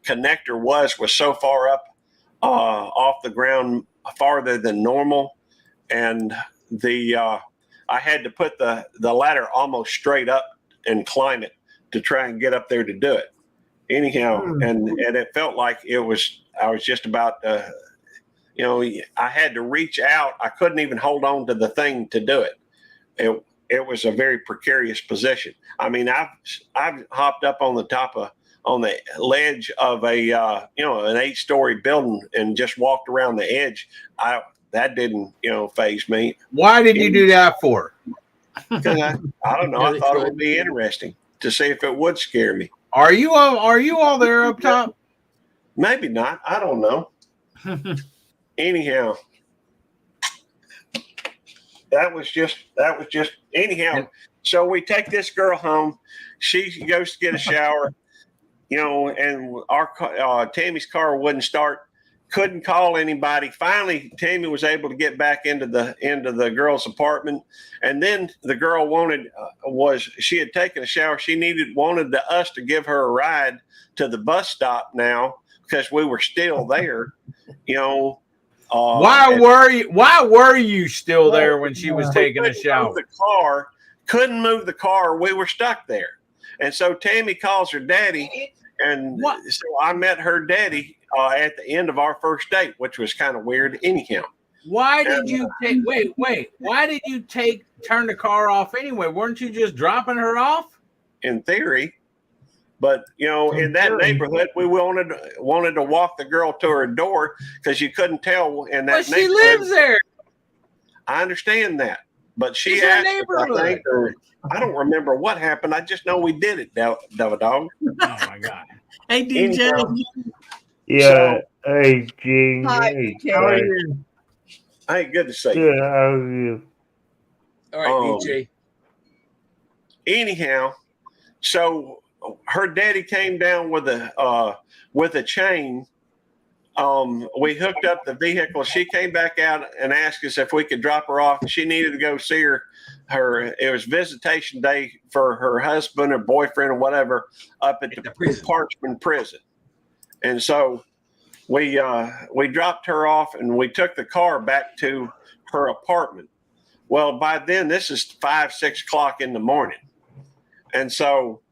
connector was so far up off the ground, farther than normal, and I had to put the ladder almost straight up and climb it to try and get up there to do it. Anyhow, and it felt like I was just about I had to reach out. I couldn't even hold on to the thing to do it. It was a very precarious position. I mean, I've hopped up on the ledge of a an 8-story building and just walked around the edge. That didn't faze me. Why did you do that for? Because I don't know. I thought it would be interesting to see if it would scare me. Are you all there up top? Maybe not. I don't know. Anyhow, that was just anyhow. So we take this girl home. She goes to get a shower, and our Tammy's car wouldn't start. Couldn't call anybody. Finally, Tammy was able to get back into the girl's apartment, and then the girl she had taken a shower. She wanted us to give her a ride to the bus stop now because we were still there. Why were you still there when she was taking a shower? Couldn't move the car. We were stuck there, and so Tammy calls her daddy, and so I met her daddy at the end of our first date, which was kind of weird. Anyhow, why did you take? Wait! Why did you turn the car off anyway? Weren't you just dropping her off? In theory, but in that neighborhood, we wanted to walk the girl to her door because you couldn't tell in that. But she lives there. I understand that, but she It's asked. a neighborhood. I don't remember what happened. I just know we did it, Dog. Oh my God! Hey DJ. Yeah. Hey, Gene. Hi, Hey, DJ. How are you? Hey, good to see Good. you. How are you? All right, DJ. Anyhow, so her daddy came down with a chain. We hooked up the vehicle. She came back out and asked us if we could drop her off. She needed to go see her. It was visitation day for her husband or boyfriend or whatever up at the Parchman prison. And so we dropped her off and we took the car back to her apartment. Well, by then this is 5, 6 o'clock in the morning. And so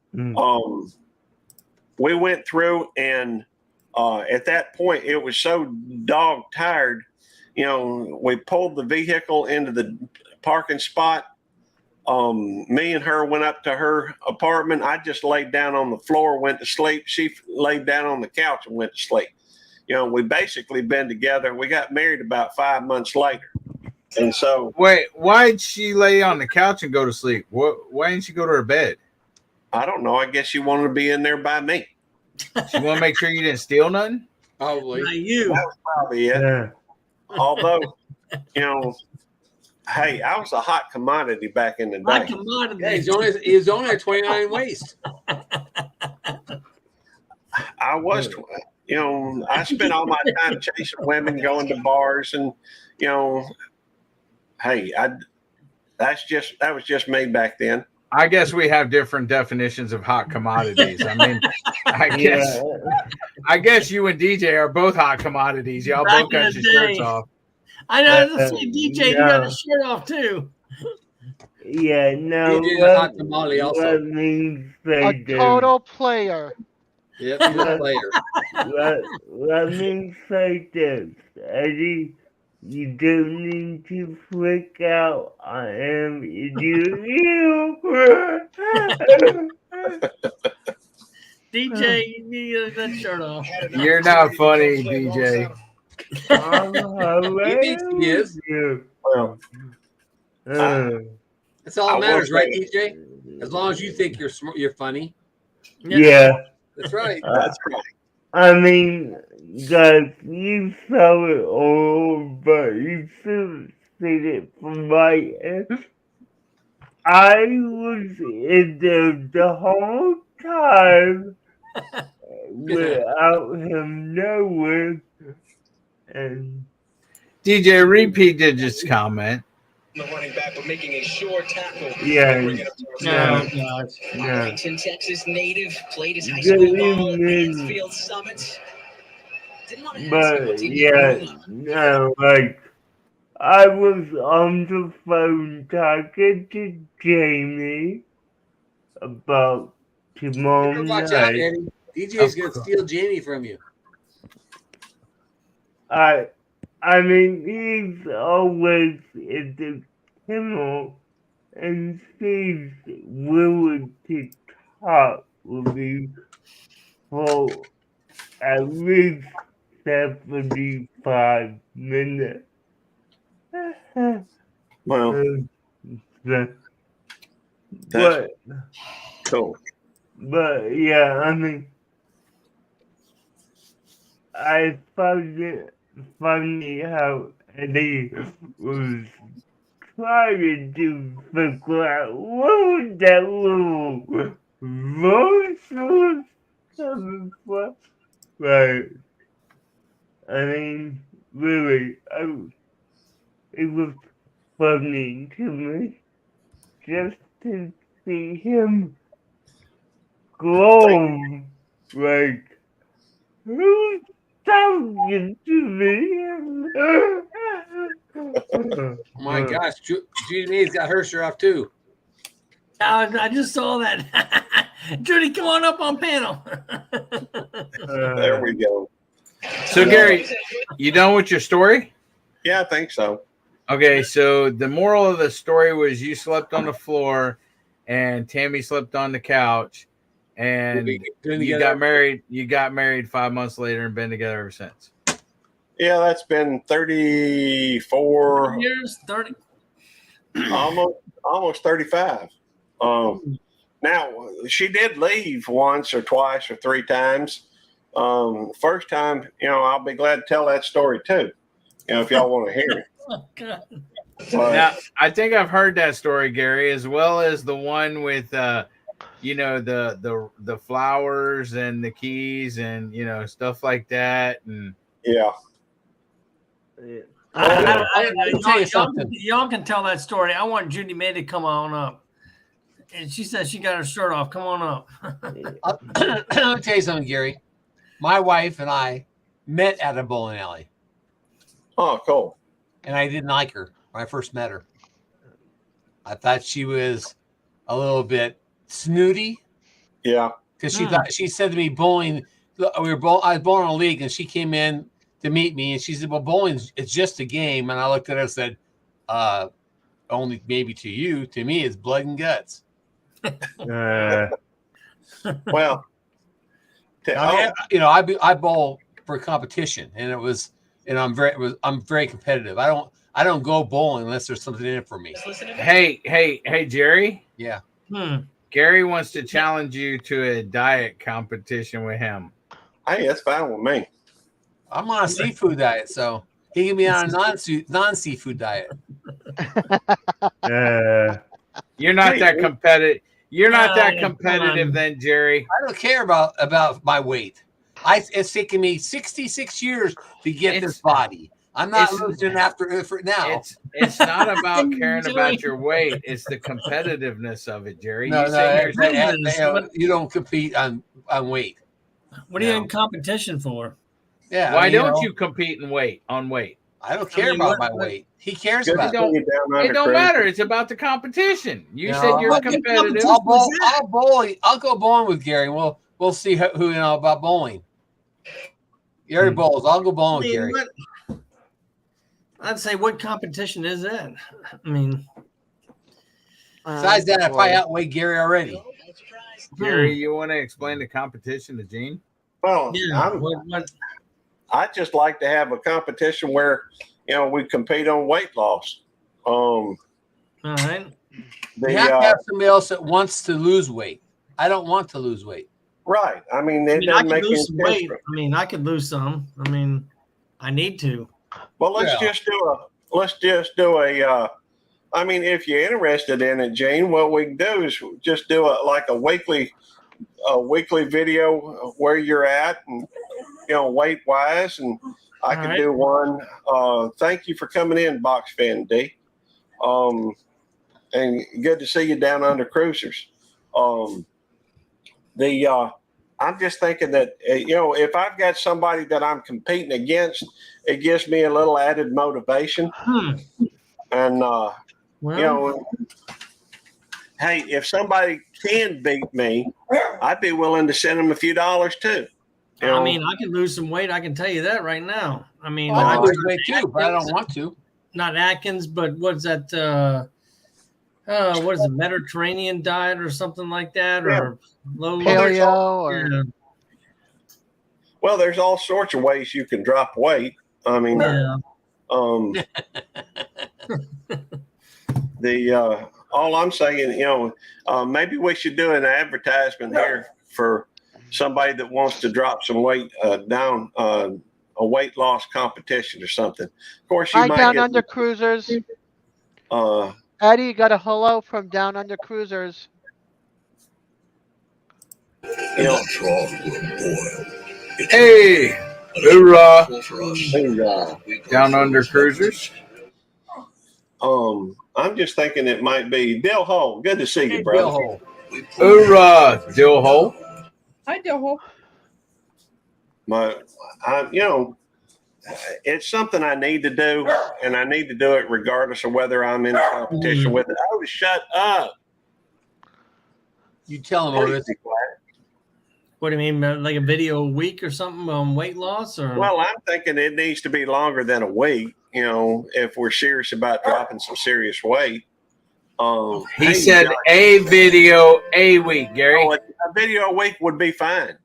we went through, and at that point it was so dog tired, we pulled the vehicle into the parking spot. Me and her went up to her apartment. I just laid down on the floor, went to sleep. She laid down on the couch and went to sleep. We basically been together. We got married about 5 months later. And so, wait, why'd she lay on the couch and go to sleep? Why didn't she go to her bed? I don't know. I guess she wanted to be in there by me. She want to make sure you didn't steal nothing? Probably. Not you. That was probably it. Yeah. Although, hey, I was a hot commodity back in the day. My commodity. Yeah, he's only at 29 waist. I was, I spent all my time chasing women, going to bars, and hey, that was just me back then. I guess we have different definitions of hot commodities. I mean, I guess you and DJ are both hot commodities. Y'all Back both got in your the shirts day. off. I know. Let's see, DJ, you got a shirt off too. Yeah, no. DJ's a hot tamale also. Let me say A this. total player. Yep, he's a player. Let me say this, Eddie. You don't need to freak out. I am you. DJ, you need that shirt off. You're not funny, DJ. He thinks he is. Well, That's all that matters, right, DJ? As long as you think you're funny. Yeah. That's right. that's right. I mean, guys, you saw it all, but you should have seen it from my end. I was in there the whole time without him knowing, and DJ Repeat did just comment. The running back, but making a sure tackle. yeah, No, no. Arlington, Texas native, played his high Good school ball at evening. Mansfield Summit. Didn't want to ask him But what team he yeah, grew up. no, like I was on the phone talking to Jamie about tomorrow Better watch out, night. Eddie. DJ's gonna steal Jamie from you. I mean, he's always in the kennel and Steve's willing to talk with me for at least 75 minutes. Well, but, cool. but yeah, I mean, I found it funny how Eddie was trying to figure out where that little voice was coming from. Right. I mean, really, it was funny to me just to see him glow. Like, who's talking to me? Oh my gosh, Judy May's got her shirt off too. I just saw that. Judy, come on up on panel. There we go. So Gary, you done with your story? Yeah, I think so. Okay, so the moral of the story was you slept on the floor and Tammy slept on the couch and you got married. You got married 5 months later and been together ever since. Yeah, that's been 34 years, 30, almost 35. Now she did leave once or twice or three times. First time, I'll be glad to tell that story too. If y'all want to hear it. Oh, God. Now, I think I've heard that story, Gary, as well as the one with, the flowers and the keys and stuff like that. And yeah, y'all can tell that story. I want Judy May to come on up, and she says she got her shirt off. Come on up. Let me tell you something, Gary. My wife and I met at a bowling alley. Oh, cool. And I didn't like her when I first met her. I thought she was a little bit snooty. Yeah. Because she said to me, bowling, I was bowling in a league, and she came in to meet me, and she said, well, bowling it's just a game. And I looked at her and said, only maybe to you. To me, it's blood and guts. Well, I bowl for competition, and I'm very competitive. I don't go bowling unless there's something in it for me. Hey, Jerry. Yeah. Gary wants to challenge you to a diet competition with him. Hey, that's fine with me. I'm on a seafood diet, so he can be on a non-seafood diet. You're not that competitive. You're not that competitive, then, Jerry. I don't care about my weight. It's taken me 66 years to get this body. I'm not losing after now. It's not about caring about your weight. It's the competitiveness of it, Jerry. No, you don't compete on weight. What are you in competition for? Yeah. Why don't you compete on weight? I don't care about my weight. He cares about it. It don't matter. It's about the competition. You said you're competitive. I'll go bowling with Gary. We'll see who about bowling. Gary bowls. I'll go bowling with Gary. I'd say, what competition is that? I mean, besides that, I probably outweigh Gary already. Gary, you want to explain the competition to Gene? Well, I just like to have a competition where we compete on weight loss. All right. You have to have somebody else that wants to lose weight. I don't want to lose weight. Right. I mean, it doesn't make any sense. Weight. I mean, I could lose some. I mean, I need to. Well, let's just do I mean, if you're interested in it, Gene, what we can do is just do a weekly video where you're at and, weight wise. And I could do one. Thank you for coming in, Box Fan D. And good to see you down under Cruisers. I'm just thinking that, if I've got somebody that I'm competing against, it gives me a little added motivation. And, hey, if somebody can beat me, I'd be willing to send them a few dollars too. I mean, I can lose some weight. I can tell you that right now. I mean, I I lose weight too, but I don't want to. Not Atkins, but what's that? What is it, Mediterranean diet or something like that, or low paleo, or well, there's all sorts of ways you can drop weight. I mean, all I'm saying, maybe we should do an advertisement here for somebody that wants to drop some weight down, a weight loss competition or something. Of course, you Hi, might Down get, Under Cruisers. Eddie, you got a hello from Down Under Cruisers. Hey, hoorah! Down Under Cruisers. I'm just thinking it might be Dill Hole. Good to see you, brother. Dill Hole. Hoorah, Dill Hole. Hi, Dill Hole. It's something I need to do, and I need to do it regardless of whether I'm in a competition with it. Oh, shut up. You tell him, Otis. What do you mean, like a video a week or something on weight loss? Or Well, I'm thinking it needs to be longer than a week, if we're serious about dropping some serious weight. He said a video a week, Gary. A video a week would be fine.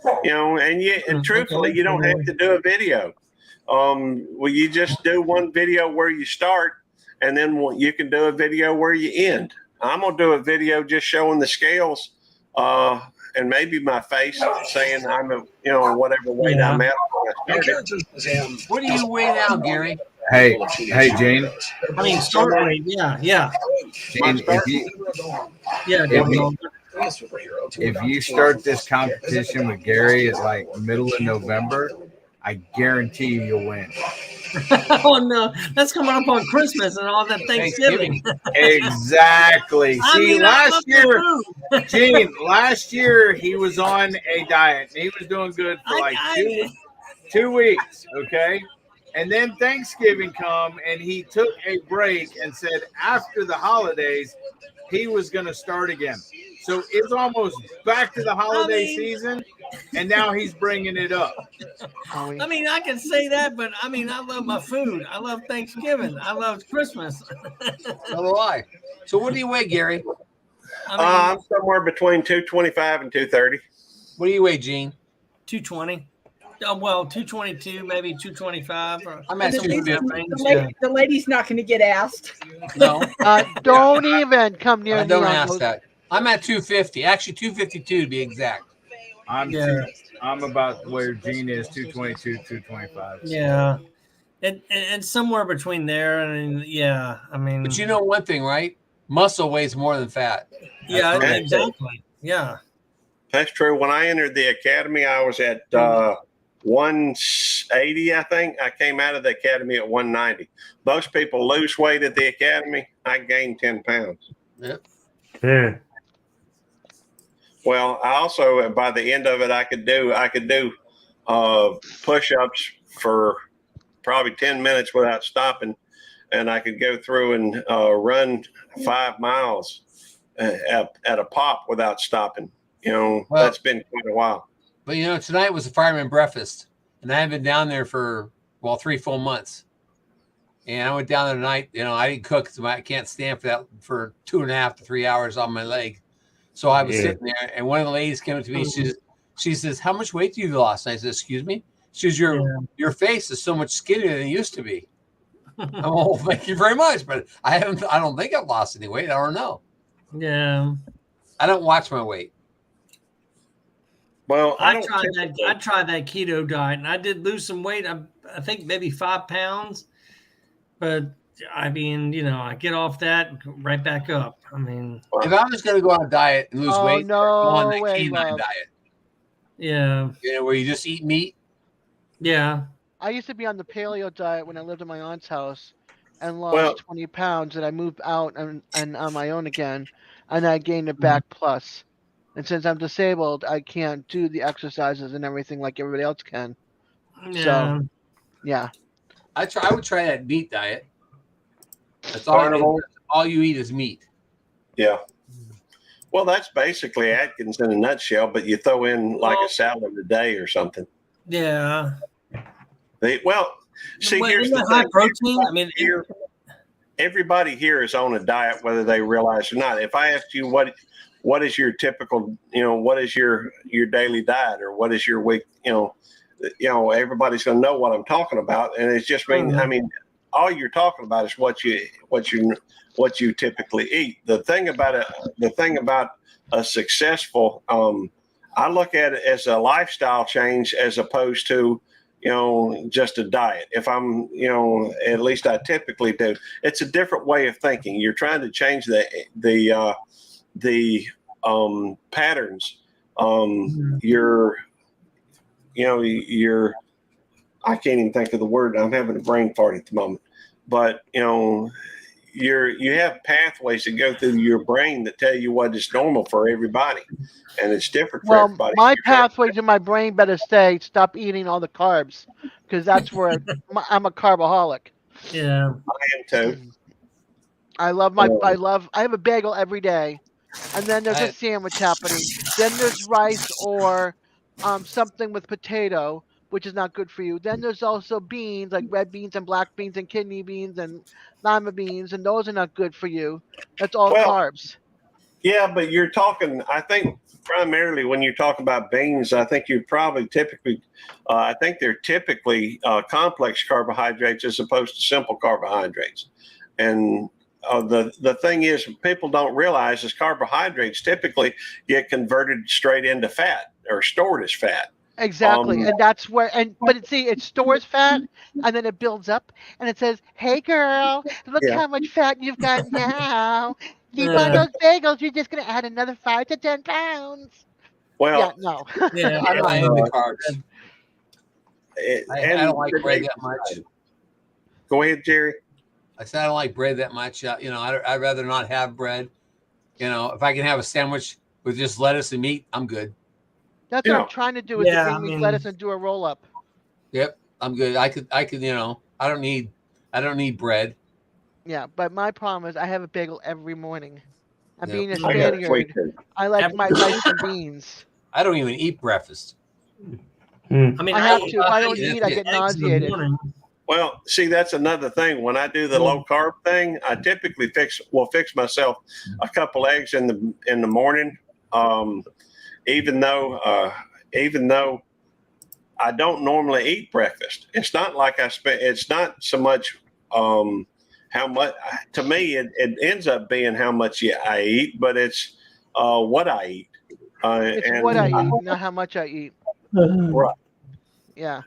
And truthfully, you don't have to do a video. Well, you just do one video where you start, and then you can do a video where you end. I'm gonna do a video just showing the scales, and maybe my face saying I'm whatever weight I'm at. What do you weigh now, Gary? Hey, Gene. I mean, start weight. Yeah. Gene, if you start this competition with Gary at like middle of November, I guarantee you'll win. Oh no, that's coming up on Christmas and all that Thanksgiving. Exactly. See, last year, Gene, last year he was on a diet and he was doing good for like 2 weeks. Okay. And then Thanksgiving come and he took a break and said after the holidays, he was going to start again. So it's almost back to the holiday season, and now he's bringing it up. I mean, I can say that, but I mean, I love my food. I love Thanksgiving. I love Christmas. So do I. So what do you weigh, Gary? I'm somewhere between 225 and 230. What do you weigh, Gene? 220. Well, 222, maybe 225. I'm at 250. The lady's not going to get asked. No. Don't even come near me. Don't ask that. I'm at 250. Actually, 252 to be exact. I'm about where Gene is, 222, 225. Yeah. And somewhere between there. I mean. But you know one thing, right? Muscle weighs more than fat. Yeah, exactly. Yeah. That's true. When I entered the academy, I was at 180, I think. I came out of the academy at 190. Most people lose weight at the academy. I gained 10 pounds. Yep. Yeah. Well, I also, by the end of it, I could do push-ups for probably 10 minutes without stopping, and I could go through and run 5 miles at a pop without stopping. That's been quite a while. But tonight was a fireman breakfast, and I haven't been down there for 3 full months. And I went down there tonight. I didn't cook, so I can't stand for 2.5 to 3 hours on my leg. So I was sitting there, and one of the ladies came up to me. She says, "How much weight do you lost?" And I said, "Excuse me." She says, "Your face is so much skinnier than it used to be." Oh, thank you very much, but I don't think I've lost any weight. I don't know. Yeah. I don't watch my weight. Well, I tried that keto diet, and I did lose some weight. I think maybe 5 pounds, but I mean, I get off that, right back up. I mean, if I was going to go on a diet and lose weight, no go on the way, canine love. diet. yeah, Where you just eat meat. yeah. I used to be on the paleo diet when I lived at my aunt's house and lost 20 pounds, and I moved out and on my own again, and I gained it back plus. And since I'm disabled, I can't do the exercises and everything like everybody else can. Yeah. So, yeah. I would try that meat diet. That's all you eat is meat. Yeah. Well, that's basically Atkins in a nutshell, but you throw in like a salad a day or something. Yeah. Here's the high thing. protein. Everybody here is on a diet, whether they realize or not. If I asked you what is your typical, what is your daily diet, or what is your week, everybody's going to know what I'm talking about, and it's just all you're talking about is what you typically eat. The thing about a successful, I look at it as a lifestyle change as opposed to just a diet. If I'm, at least I typically do. It's a different way of thinking. You're trying to change the patterns. I can't even think of the word. I'm having a brain fart at the moment. But you have pathways that go through your brain that tell you what is normal for everybody, and it's different for everybody. My pathways in my brain better say stop eating all the carbs, because that's where I'm a carbaholic. Yeah, I am too. I have a bagel every day, and then there's a sandwich happening. Then there's rice or something with potato, which is not good for you. Then there's also beans, like red beans and black beans and kidney beans and lima beans, and those are not good for you. That's all carbs. Yeah, but you're talking, I think, primarily when you talk about beans, I think you're probably typically, they're typically complex carbohydrates as opposed to simple carbohydrates. And the thing is, people don't realize is carbohydrates typically get converted straight into fat or stored as fat. Exactly, and that's where it stores fat, and then it builds up, and it says, "Hey, girl, look how much fat you've got now. Keep on those bagels. You're just gonna add another 5 to 10 pounds." Well, no. I'm not into carbs. I don't like bread that much. Go ahead, Jerry. I said I don't like bread that much. I'd rather not have bread. If I can have a sandwich with just lettuce and meat, I'm good. That's what I'm trying to do is to bring me lettuce and do a roll up. Yep, I'm good. I could. I don't need bread. Yeah, but my problem is I have a bagel every morning. I'm being a Spaniard. I like my rice and beans. I don't even eat breakfast. I have to. If I don't eat, I get nauseated. Well, see, that's another thing. When I do the low carb thing, I typically fix myself a couple eggs in the morning. Even though I don't normally eat breakfast, it's not like it's not so much how much. To me, it ends up being how much I eat, but it's what I eat. It's what I eat, not how much I eat. Right. Yeah.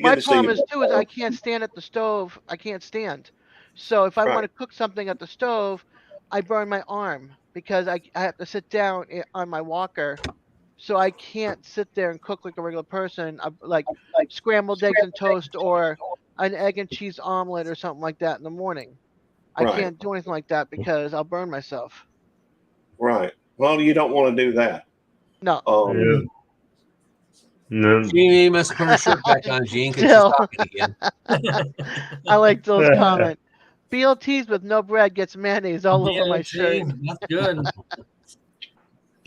My problem is I can't stand at the stove. I can't stand. So if I want to cook something at the stove, I burn my arm because I have to sit down on my walker. So I can't sit there and cook like a regular person, like scrambled eggs and toast or an egg and cheese omelet or something like that in the morning. I can't do anything like that because I'll burn myself. Right. Well, you don't want to do that. No. No. Gene, you must put her shirt back on, Gene, because she's talking again. I like Bill's comment. BLTs with no bread gets mayonnaise all over my shirt. That's good.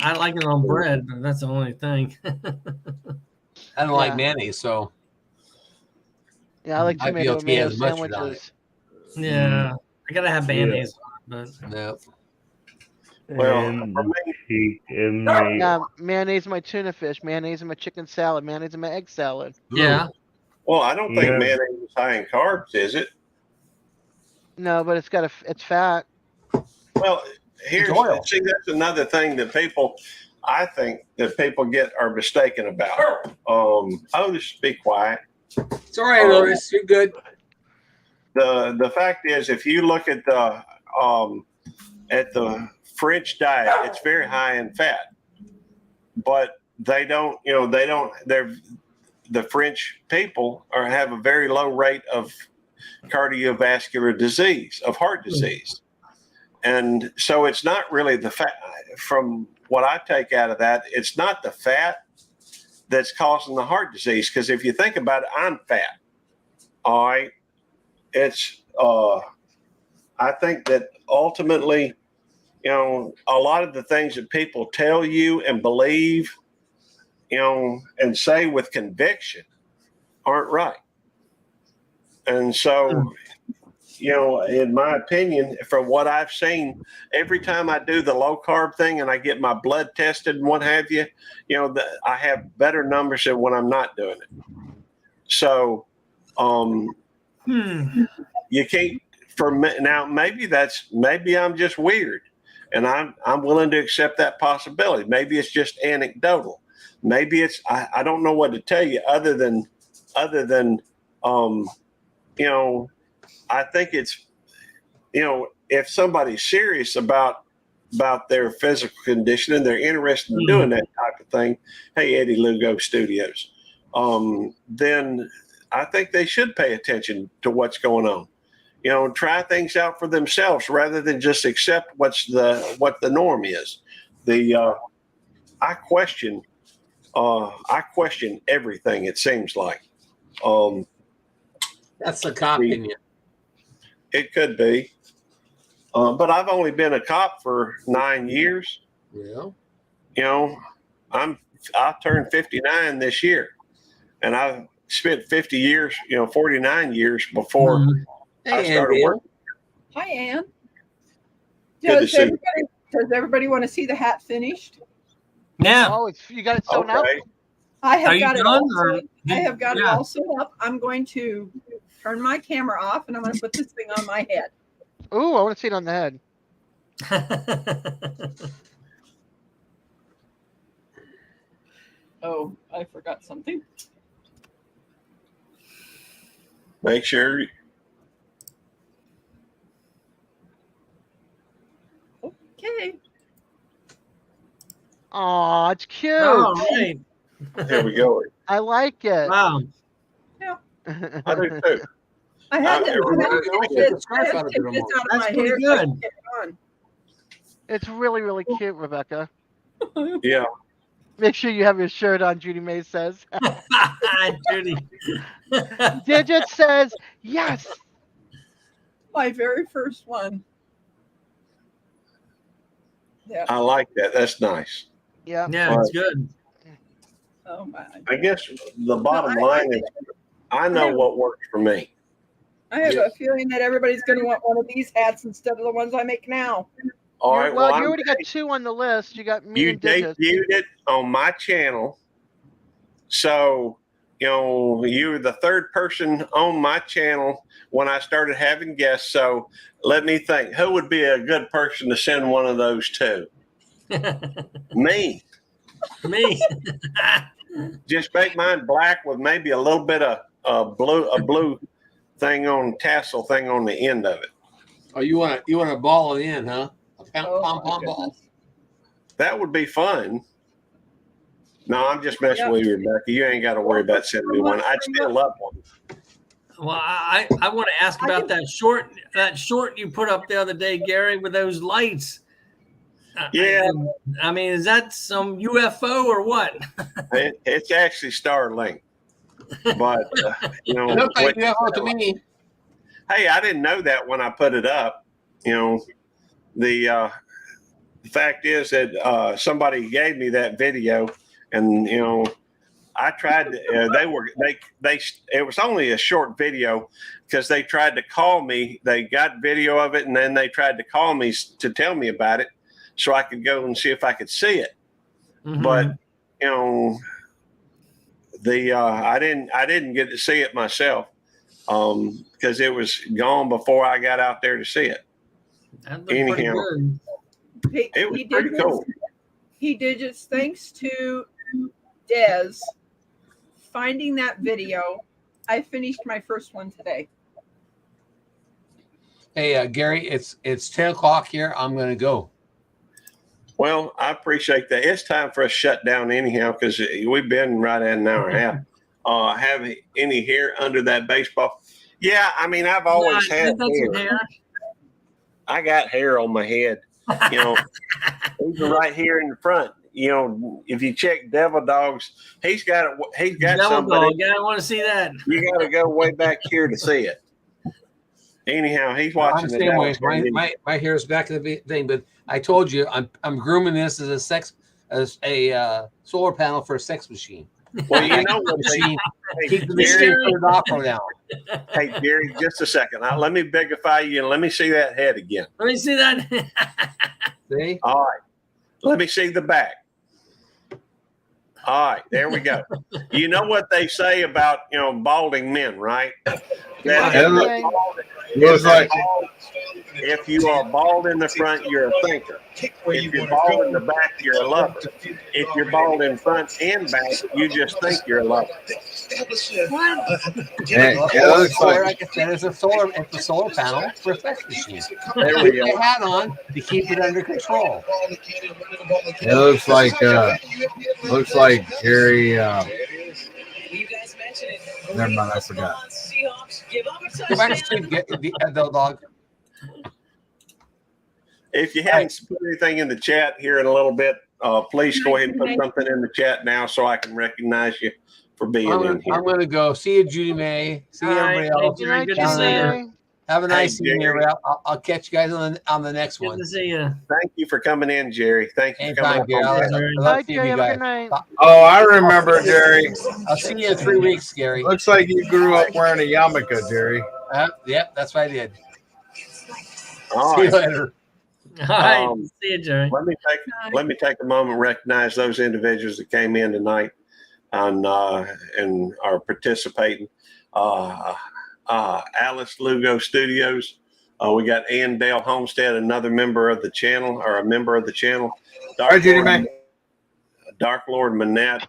I like it on bread, but that's the only thing. I don't like mayonnaise, so. Yeah, I like tomato mayo sandwiches. Yeah, I gotta have mayonnaise on it, but no. Well, mayonnaise in my tuna fish, mayonnaise in my chicken salad, mayonnaise in my egg salad. Yeah. Well, I don't think mayonnaise is high in carbs, is it? No, but it's fat. Well, that's another thing that I think that people are mistaken about. Otis, be quiet. It's all right, Otis. You're good. the fact is, if you look at the French diet, it's very high in fat, but they don't, the French people have a very low rate of cardiovascular disease, of heart disease. And so it's not really the fat. From what I take out of that, it's not the fat that's causing the heart disease. Because if you think about it, I'm fat. All right. It's, I think that ultimately, a lot of the things that people tell you and believe, and say with conviction aren't right. And so, in my opinion, from what I've seen, every time I do the low carb thing and I get my blood tested and what have you, I have better numbers than when I'm not doing it. So, you can't. For me, now, maybe I'm just weird, and I'm willing to accept that possibility. Maybe it's just anecdotal. Maybe it's I don't know what to tell you other than I think it's, if somebody's serious about their physical condition and they're interested in doing that type of thing, hey, Eddie Lugo Studios, then I think they should pay attention to what's going on. Try things out for themselves rather than just accept what the norm is. I question everything. It seems like. That's a cop opinion. It could be, but I've only been a cop for 9 years. Yeah. I turned 59 this year, and I've spent 50 years, 49 years before I started working. Hi, Ann. Good to Does see you. everybody want to see the hat finished? Yeah. Oh, you got it sewn up? Okay. I have Are you got it done, all. or- I have got it Yeah. all sewn up. I'm going to turn my camera off, and I'm going to put this thing on my head. Ooh, I want to see it on the head. Oh, I forgot something. Make sure. Okay. Oh, it's cute. All right. There we go. I like it. Wow. I do too. I had to I'll take take the scarf out of it this tomorrow. out of That's my pretty hair. So I good. can get it on. It's really, really cute, Rebecca. Yeah. Make sure you have your shirt on, Judy May says. Judy. Digit says, yes. My very first one. Yeah. I like that. That's nice. Yeah. Yeah, it's good. Oh my. I guess the bottom I line is I know what works for me. I have a feeling that everybody's going to want one of these hats instead of the ones I make now. All right. Well, Well, you already got 2 on the list. You got me you and Digit. debuted it on my channel. So, you're the third person on my channel when I started having guests. So let me think, who would be a good person to send one of those to? Me. Me. Just make mine black with maybe a little bit of a blue tassel thing on the end of it. Oh, you want to ball it in, huh? A Oh, pom my pom ball. goodness. That would be fun. No, I'm just messing with you, Rebecca. You ain't got to worry about sending me one. I'd still love one. Well, I want to ask about that short you put up the other day, Gary, with those lights. Yeah. I mean, is that some UFO or what? It's actually Starlink. But, It looks like UFO to me. Hey, I didn't know that when I put it up. The fact is that somebody gave me that video, and I tried. It was only a short video because they tried to call me. They got video of it, and then they tried to call me to tell me about it, so I could go and see if I could see it. Mm-hmm. But I didn't get to see it myself because it was gone before I got out there to see it. That looked pretty good. It was pretty cool. He did it thanks to Des finding that video. I finished my first one today. Hey, Gary, it's 10 o'clock here. I'm going to go. Well, I appreciate that. It's time for us to shut down anyhow because we've been right at an hour and a half. Have any hair under that baseball? Yeah, I mean, I've always had hair. I got hair on my head, you know, even right here in the front. You know, if you check Devil Dog's, he's got Devil somebody. Dog. Yeah, I want to see that. You got to go way back here to see it. Anyhow, he's watching I'm the same way. My hair is back in the thing, but I told you I'm grooming this as a solar panel for a sex machine. Well, you know what machine? Keep the machine turned off for now. Hey, Gary, just a second. Let me bigify you and let me see that head again. Let me see that. See? All right. Let me see the back. All right, there we go. You know what they say about, you know, balding men, right? Looks like if you are bald in the front, you're a thinker. If you're bald in the back, you're a lover. If you're bald in front and back, you just think you're a lover. What? It looks like it's a solar panel for a sex machine. There we Put go. the hat on to keep it under control. it looks like Gary. Never mind, I forgot. Go back to sleep, get the dog. If you haven't put anything in the chat here in a little bit, please go ahead and put something in the chat now so I can recognize you for being in here. I'm going to go. See you, Judy May. See you, everybody else. Jerry, good to see you. Have a nice evening, Jerry. everybody. I'll catch you guys on the next one. Good to see you. Thank you for coming in, Jerry. Thank you for coming Anytime, up. Gary. on I Bye, love seeing Jerry. you Have a guys. good night. Oh, I remember, Jerry. I'll see you in 3 weeks, Gary. Looks like you grew up wearing a yarmulke, Jerry. Yep, that's what I did. All See you right. later. All right. See you, Jerry. Let me take a moment and recognize those individuals that came in tonight and are participating. Alice Lugo Studios. We got Ann Dale Homestead, another member of the channel, or a member of the channel. Dark Lord Manette,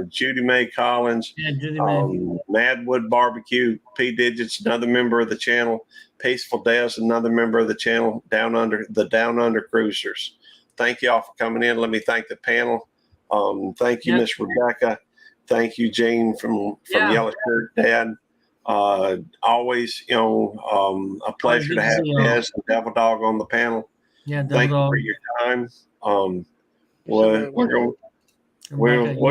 Judy Mae Collins, Yeah, Judy May. Madwood Barbecue, P Digits, another member of the channel. Peaceful Des, another member of the channel. Down Under Cruisers. Thank you all for coming in. Let me thank the panel. Thank you, Miss Rebecca. Thank you, Jane from Yellow Shirt Dad. Always, you know, a pleasure to have Des and Devil Dog on the panel. Yeah, Thank you for your time. We'll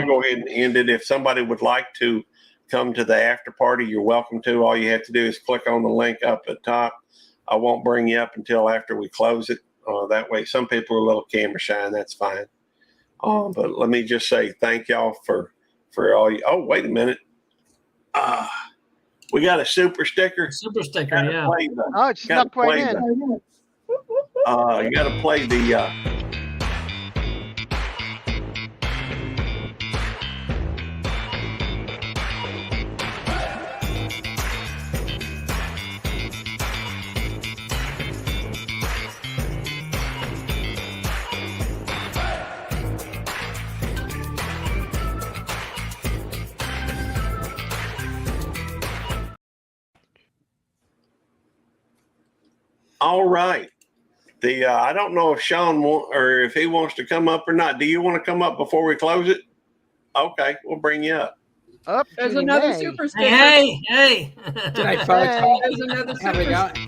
go ahead and end it. If somebody would like to come to the after party, you're welcome to. All you have to do is click on the link up at top. I won't bring you up until after we close it. That way, some people are a little camera shy, and that's fine. But let me just say thank y'all for all you. Oh, wait a minute. We got a super sticker. Super sticker, yeah. Oh, it snuck right in. You got to play the. All right. I don't know if Sean or if he wants to come up or not. Do you want to come up before we close it? Okay, we'll bring you up. Up, There's Judy another May. super sticker. Hey. G'day, folks. There's another How we super going?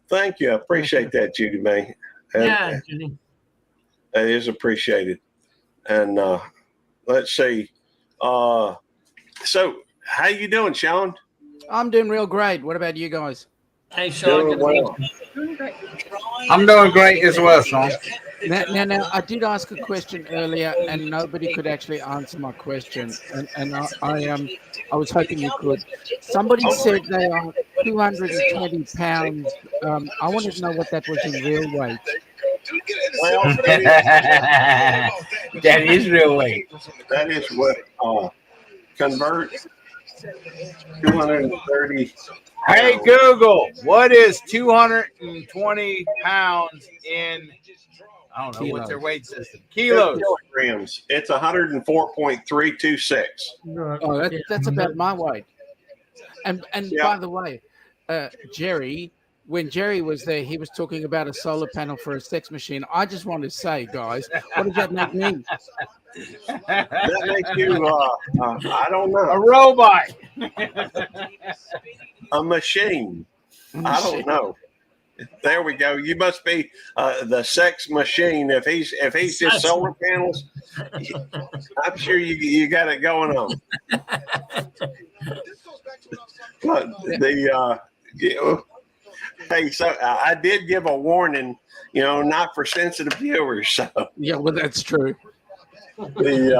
Thank you. I appreciate that, Judy May. Yeah, Judy. That is appreciated. And let's see. So how you doing, Sean? I'm doing real great. What about you guys? Hey, Sean. Doing well. I'm doing great as well, Sean. Now, I did ask a question earlier, and nobody could actually answer my question. And I was hoping you could. Somebody said they are 220 pounds. I wanted to know what that was in real weight. Well, that is real weight. That is what converts 230. Hey Google, what is 220 pounds in? I don't know what's their weight system. Kilos. Kilograms. It's 104.326. Oh, that's about my weight. And by the way, Jerry, when Jerry was there, he was talking about a solar panel for a sex machine. I just want to say, guys, what does that make me? That makes you, I don't know, a robot, a machine. I don't know. There we go. You must be the sex machine. If he's just solar panels, I'm sure you got it going on. But hey, so I did give a warning, not for sensitive viewers. So yeah, well, that's true. We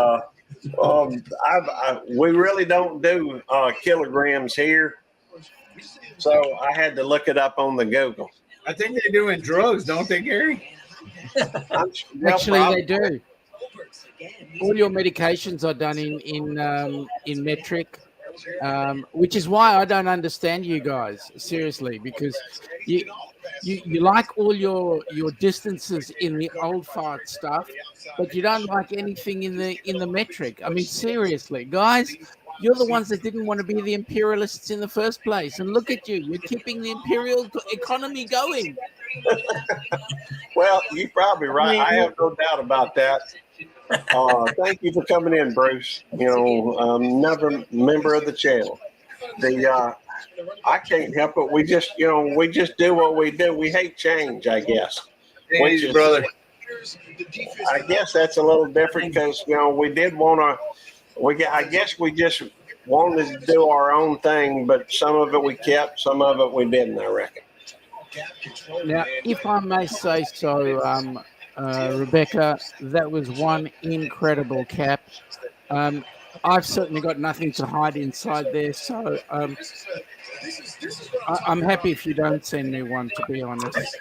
really don't do kilograms here, so I had to look it up on the Google. I think they're doing drugs, don't they, Gary? Actually, they do. All your medications are done in metric, which is why I don't understand you guys, seriously, because you like all your distances in the old fart stuff, but you don't like anything in the metric. I mean, seriously, guys, you're the ones that didn't want to be the imperialists in the first place, and look at you, you're keeping the imperial economy going. Well, you're probably right. I have no doubt about that. Thank you for coming in, Bruce. Another member of the channel. I can't help it. We just do what we do. We hate change, I guess. Hey, brother. I guess that's a little different because we did want to. I guess we just wanted to do our own thing, but some of it we kept, some of it we didn't, I reckon. Now, if I may say so, Rebecca, that was one incredible cap. I've certainly got nothing to hide inside there, so I'm happy if you don't send me one, to be honest.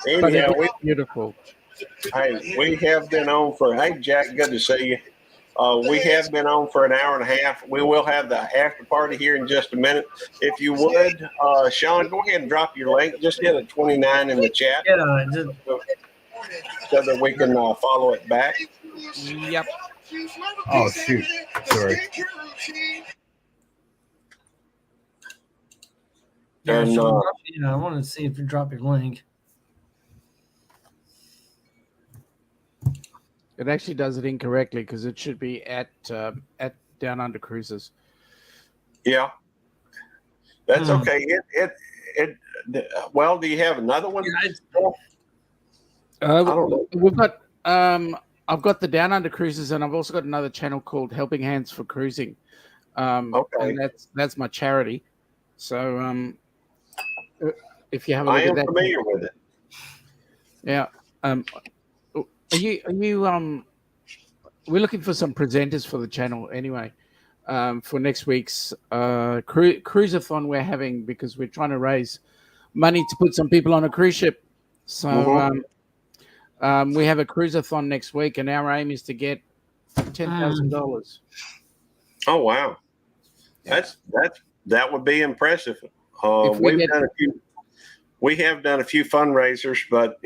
Anyhow, beautiful. Hey, we have been on for. Hey, Jack, good to see you. We have been on for an hour and a half. We will have the after party here in just a minute. If you would, Sean, go ahead and drop your link. Just hit a 29 in the chat. Yeah, so that we can follow it back. Yep. Oh, shoot. Sorry. And, I want to see if you drop your link. It actually does it incorrectly because it should be at Down Under Cruises. Yeah, that's okay. Well, do you have another one? I don't know. We've got I've got the Down Under Cruises, and I've also got another channel called Helping Hands for Cruising. Okay, and that's my charity. So if you have a look at that, I am familiar with it. Yeah. Are you we're looking for some presenters for the channel anyway, for next week's cruiseathon we're having, because we're trying to raise money to put some people on a cruise ship. So we have a cruiseathon next week, and our aim is to get $10,000. Oh wow, that would be impressive. We have done a few fundraisers, but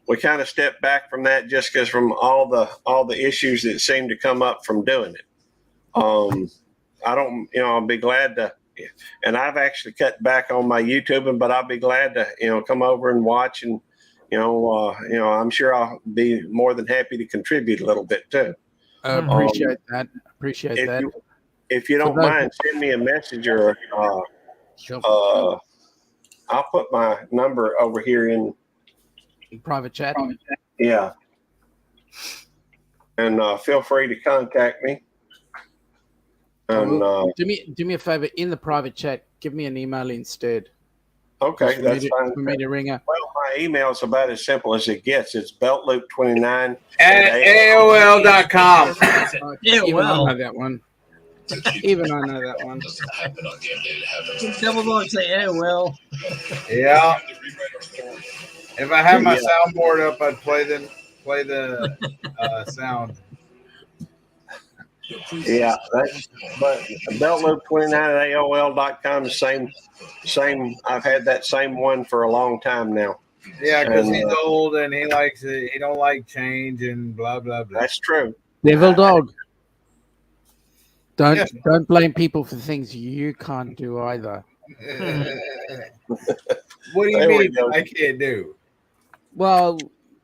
we kind of stepped back from that just because from all the issues that seem to come up from doing it. I'll be glad to, and I've actually cut back on my YouTubing, but I'll be glad to, come over and watch, and, I'm sure I'll be more than happy to contribute a little bit too. Appreciate that. Appreciate that. If you don't mind, send me a message, or I'll put my number over here in private chat. Yeah. And feel free to contact me. And do me a favor, in the private chat, give me an email instead. Okay, that's fine. For me to ring up. Well, my email is about as simple as it gets. It's beltloop29 at AOL.com. Yeah, well, I know that one. Even I know that one. Double dog say AOL. Yeah. If I had my soundboard up, I'd play the sound. Yeah, but Betloop29 at AOL.com is same. I've had that same one for a long time now. Yeah, because he's old and he likes it. He don't like change and blah blah blah. That's true. Devil dog. Don't blame people for things you can't do either. What do you mean I can't do? Well,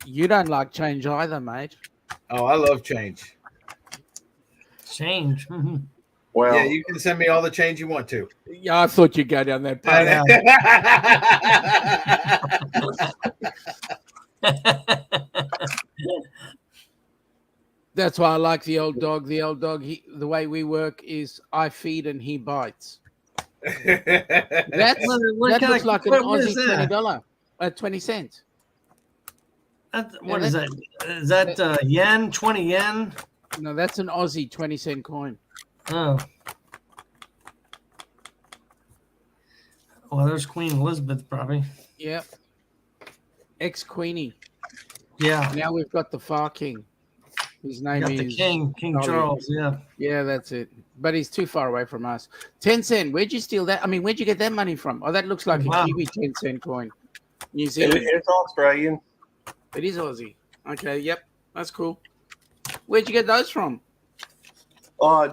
you don't like change either, mate. Oh, I love change. Change. Well, yeah, you can send me all the change you want to. Yeah, I thought you'd go down that path. That's why I like the old dog. The old dog, the way we work is I feed and he bites. That looks like an Aussie $20, 20 cents. What is that? Is that yen? 20 yen? No, that's an Aussie 20-cent coin. Oh. Well, there's Queen Elizabeth, probably. Yep. Ex-Queenie. Yeah. Now we've got the Far King. His name is the King Charles. Yeah. Yeah, that's it. But he's too far away from us. 10 cent. Where'd you steal that? I mean, where'd you get that money from? Oh, that looks like a Kiwi 10-cent coin. New Zealand. It's Australian. It is Aussie. Okay. Yep. That's cool. Where'd you get those from?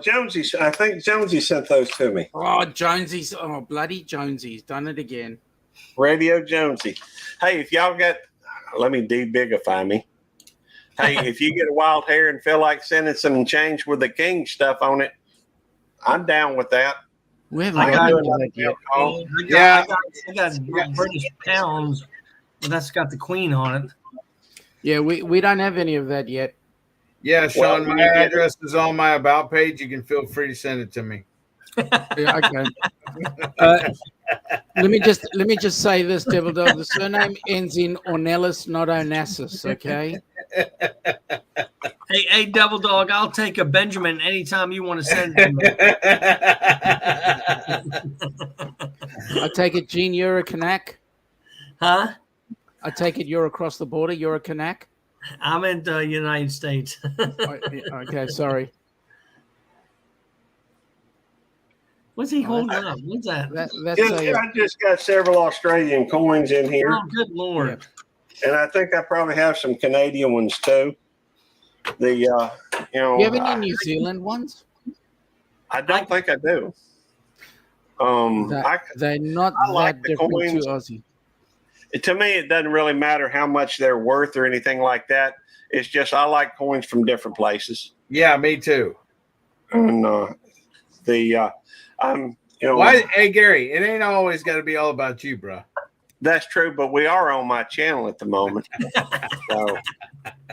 Jonesy. I think Jonesy sent those to me. Oh, Jonesy's. Oh, bloody Jonesy's done it again. Radio Jonesy. Hey, if y'all got, let me debigify me. Hey, if you get a wild hair and feel like sending some change with the King stuff on it, I'm down with that. I got British pounds, but that's got the Queen on it. Yeah, we don't have any of that yet. Yeah, Sean, my address is on my about page. You can feel free to send it to me. Yeah, okay. Let me just say this, Devil Dog. The surname ends in Ornelas, not Onassis. Okay. Hey, Devil Dog, I'll take a Benjamin anytime you want to send it to me. I take it, Gene, you're a Kanak? Huh? I take it you're across the border. You're a Kanak? I'm in the United States. Okay, sorry. What's he holding up? What's that? I just got several Australian coins in here. Oh, good Lord. Yeah. And I think I probably have some Canadian ones too. You have any New Zealand ones? I don't think I do. They're not like that different to Aussie. To me, it doesn't really matter how much they're worth or anything like that. It's just I like coins from different places. Yeah, me too. And Hey, Gary, it ain't always got to be all about you, bro. That's true, but we are on my channel at the moment. So.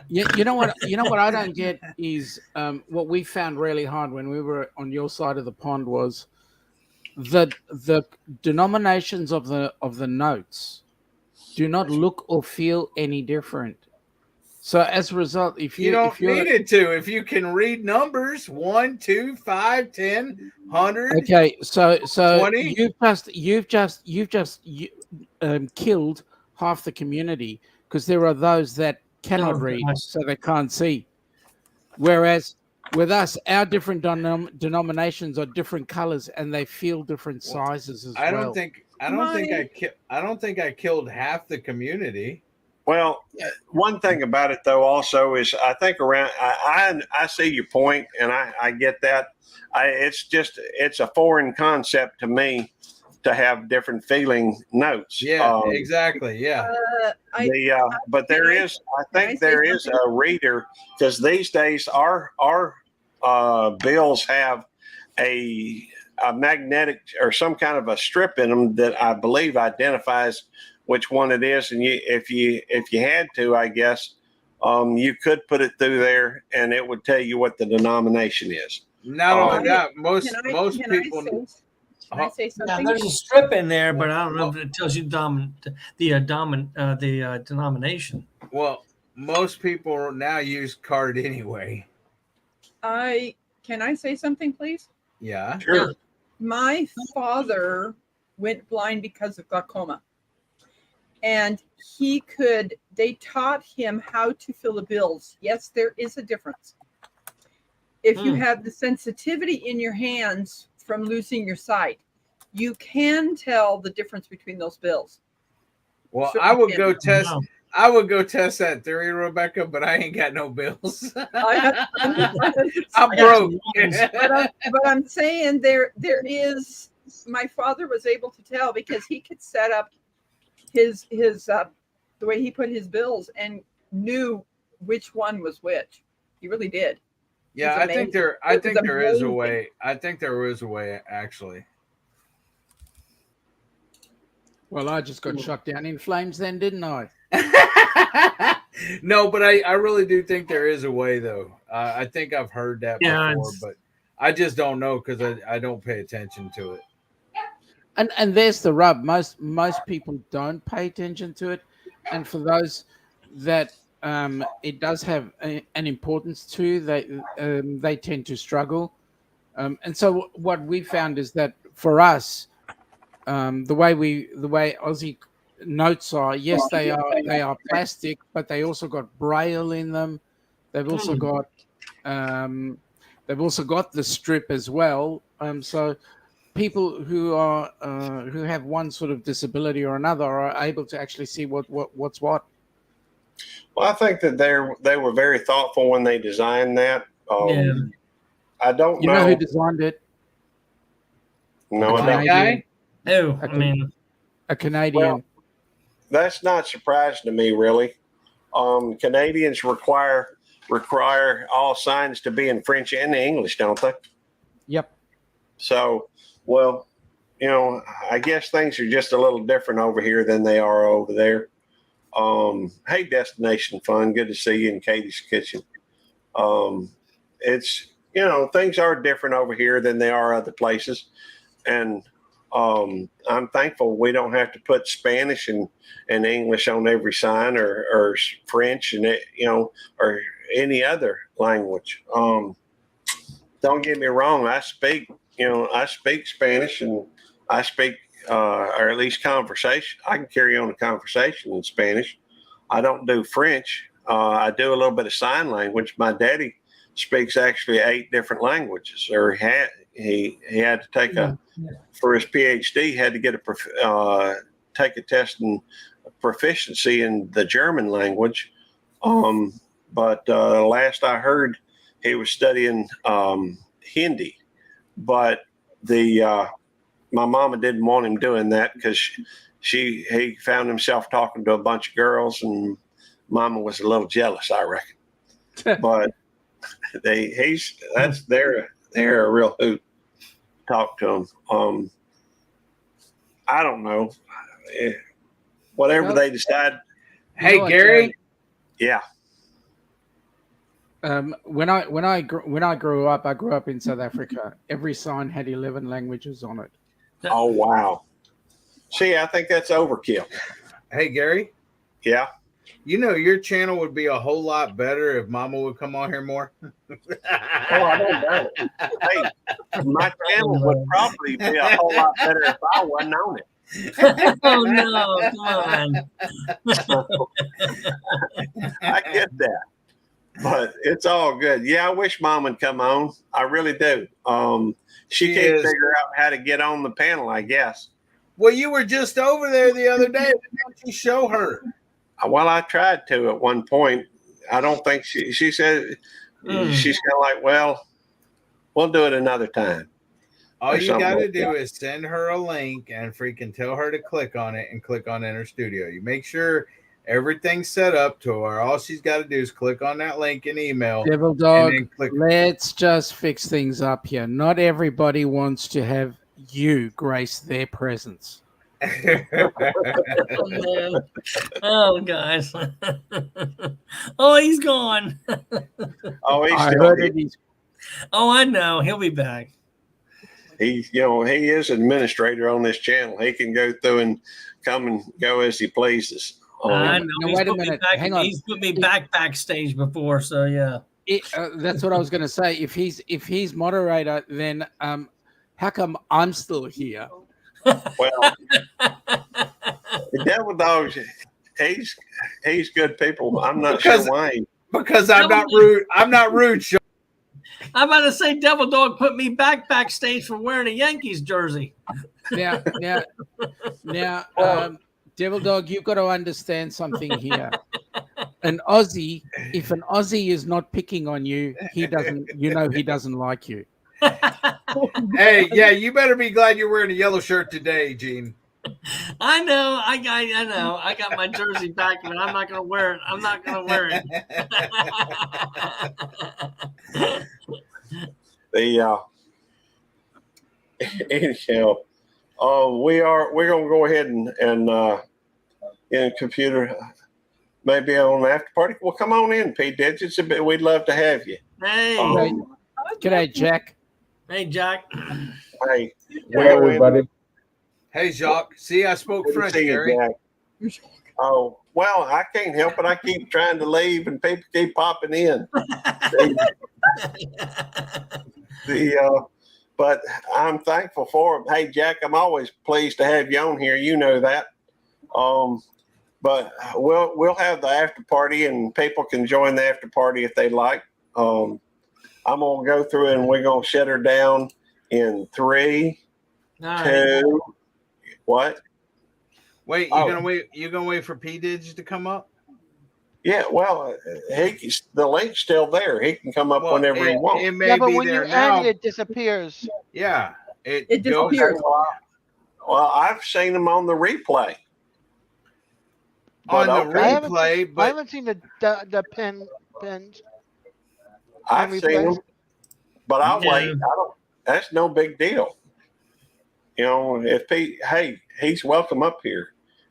Yeah, you know what I don't get is what we found really hard when we were on your side of the pond was the denominations of the notes do not look or feel any different. So as a result, if you don't need it to, if you can read numbers 1, 2, 5, 10, 100. Okay, so 20? you've just killed half the community because there are those that cannot read, so they can't see. Whereas with us, our different denominations are different colors and they feel different sizes as well. I don't think I killed half the community. Well, one thing about it though also is I think I see your point and I get that. It's a foreign concept to me to have different feeling notes. Yeah, exactly. Yeah. But there is a reader because these days our bills have a magnetic or some kind of a strip in them that I believe identifies which one it is, and if you had to, I guess you could put it through there, and it would tell you what the denomination is. Not only that, most people. Can I say something? Yeah, there's a strip in there, but I don't know if it tells you the denomination. Well, most people now use card anyway. Can I say something, please? Yeah. Sure. My father went blind because of glaucoma. And they taught him how to fill the bills. Yes, there is a difference. If you have the sensitivity in your hands from losing your sight, you can tell the difference between those bills. Well, Certainly I would can. go test. I would go test that theory, Rebecca, but I ain't got no bills. I'm broke. but I'm saying there is. My father was able to tell because he could set up his the way he put his bills and knew which one was which. He really did. Yeah, I think there is a way. I think there is a way, actually. Well, I just got shot down in flames then, didn't I? No, but I really do think there is a way, though. I think I've heard that before, but I just don't know because I don't pay attention to it. And there's the rub. Most people don't pay attention to it, and for those that it does have an importance to, they tend to struggle. And so what we found is that for us, the way Aussie notes are, yes, they are plastic, but they also got braille in them. They've also got the strip as well. So people who have one sort of disability or another are able to actually see what's what. Well, I think that they were very thoughtful when they designed that. I don't know. You know who designed it? No, that guy. Oh, a Canadian. Well, that's not surprising to me, really. Canadians require all signs to be in French and English, don't they? Yep. So, well, I guess things are just a little different over here than they are over there. Hey, Destination Fun, good to see you in Katie's Kitchen. It's, things are different over here than they are other places. And I'm thankful we don't have to put Spanish and English on every sign or French and, or any other language. Don't get me wrong. I speak Spanish and I speak, or at least conversation. I can carry on a conversation in Spanish. I don't do French. I do a little bit of sign language. My daddy speaks actually 8 different languages, or he had to take for his PhD, had to get take a test in proficiency in the German language. But last I heard, he was studying Hindi. But my mama didn't want him doing that because he found himself talking to a bunch of girls, and mama was a little jealous, I reckon. But they're a real hoot. Talk to him. I don't know. Whatever they decide. Hey, Gary. Yeah. When I grew up, I grew up in South Africa. Every sign had 11 languages on it. Oh wow! See, I think that's overkill. Hey, Gary. Yeah. Your channel would be a whole lot better if Mama would come on here more. I don't know. Hey, my channel would probably be a whole lot better if I wasn't on it. Oh no! Come on. I get that, but it's all good. Yeah, I wish Mom would come on. I really do. She can't figure out how to get on the panel, I guess. Well, you were just over there the other day. Why don't you show her? Well, I tried to at one point. I don't think she said she's kind of like, well, we'll do it another time. All you got to do is send her a link and freaking tell her to click on it and click on Enter Studio. You make sure everything's set up to her. All she's got to do is click on that link and email. Devil Dog, let's just fix things up here. Not everybody wants to have you grace their presence. Oh, man. Oh, guys. Oh, he's gone. Oh, he's still here. Oh, I know. He'll be back. He is administrator on this channel. He can go through and come and go as he pleases. I know. No, wait a minute. Hang on. He's put me backstage before, so yeah. That's what I was going to say. If he's moderator, then How come I'm still here? Well, the Devil Dogs, he's good people. I'm not Because- sure why. Because I'm not rude. I'm not rude, Sean. I'm about to say Devil Dog put me backstage for wearing a Yankees jersey. Now, Devil Dog, you've got to understand something here. An Aussie, if an Aussie is not picking on you, he doesn't like you. Hey, yeah, you better be glad you're wearing a yellow shirt today, Gene. I know. I know. I got my jersey back, but I'm not gonna wear it. I'm not gonna wear it. Anyhow, we're gonna go ahead and in computer maybe on after party. Well, come on in, P Digits. We'd love to have you. Hey, G'day, Jack. Hey, Jack. Hey, Hello, everybody. Hey, Jacques. See, I spoke good to French, see you, Gary. Jack. Oh, well, I can't help it. I keep trying to leave and people keep popping in. But I'm thankful for it. Hey, Jack, I'm always pleased to have you on here. You know that. But we'll have the after party and people can join the after party if they like. I'm gonna go through and we're gonna shut her down in 3, 2. What? Wait, you're gonna wait for P Digits to come up? Yeah, well, the link's still there. He can come up whenever he wants. It may but be when there you now. end it, it disappears. Yeah, It goes- disappears. Well, I've seen them on the replay. on But the I haven't replay, I but haven't seen the pins. I've seen them, but I'll wait. That's no big deal. You know, if he's welcome up here.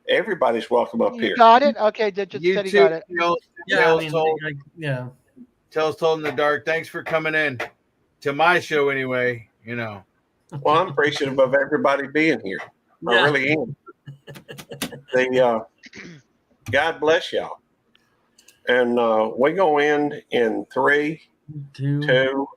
Everybody's welcome up You here. got it? Okay, Digits said he got it. Tell's told in the dark. Thanks for coming in to my show anyway. You know. Well, I'm appreciative of everybody being here. I really am. God bless y'all. And we go in 3, 2,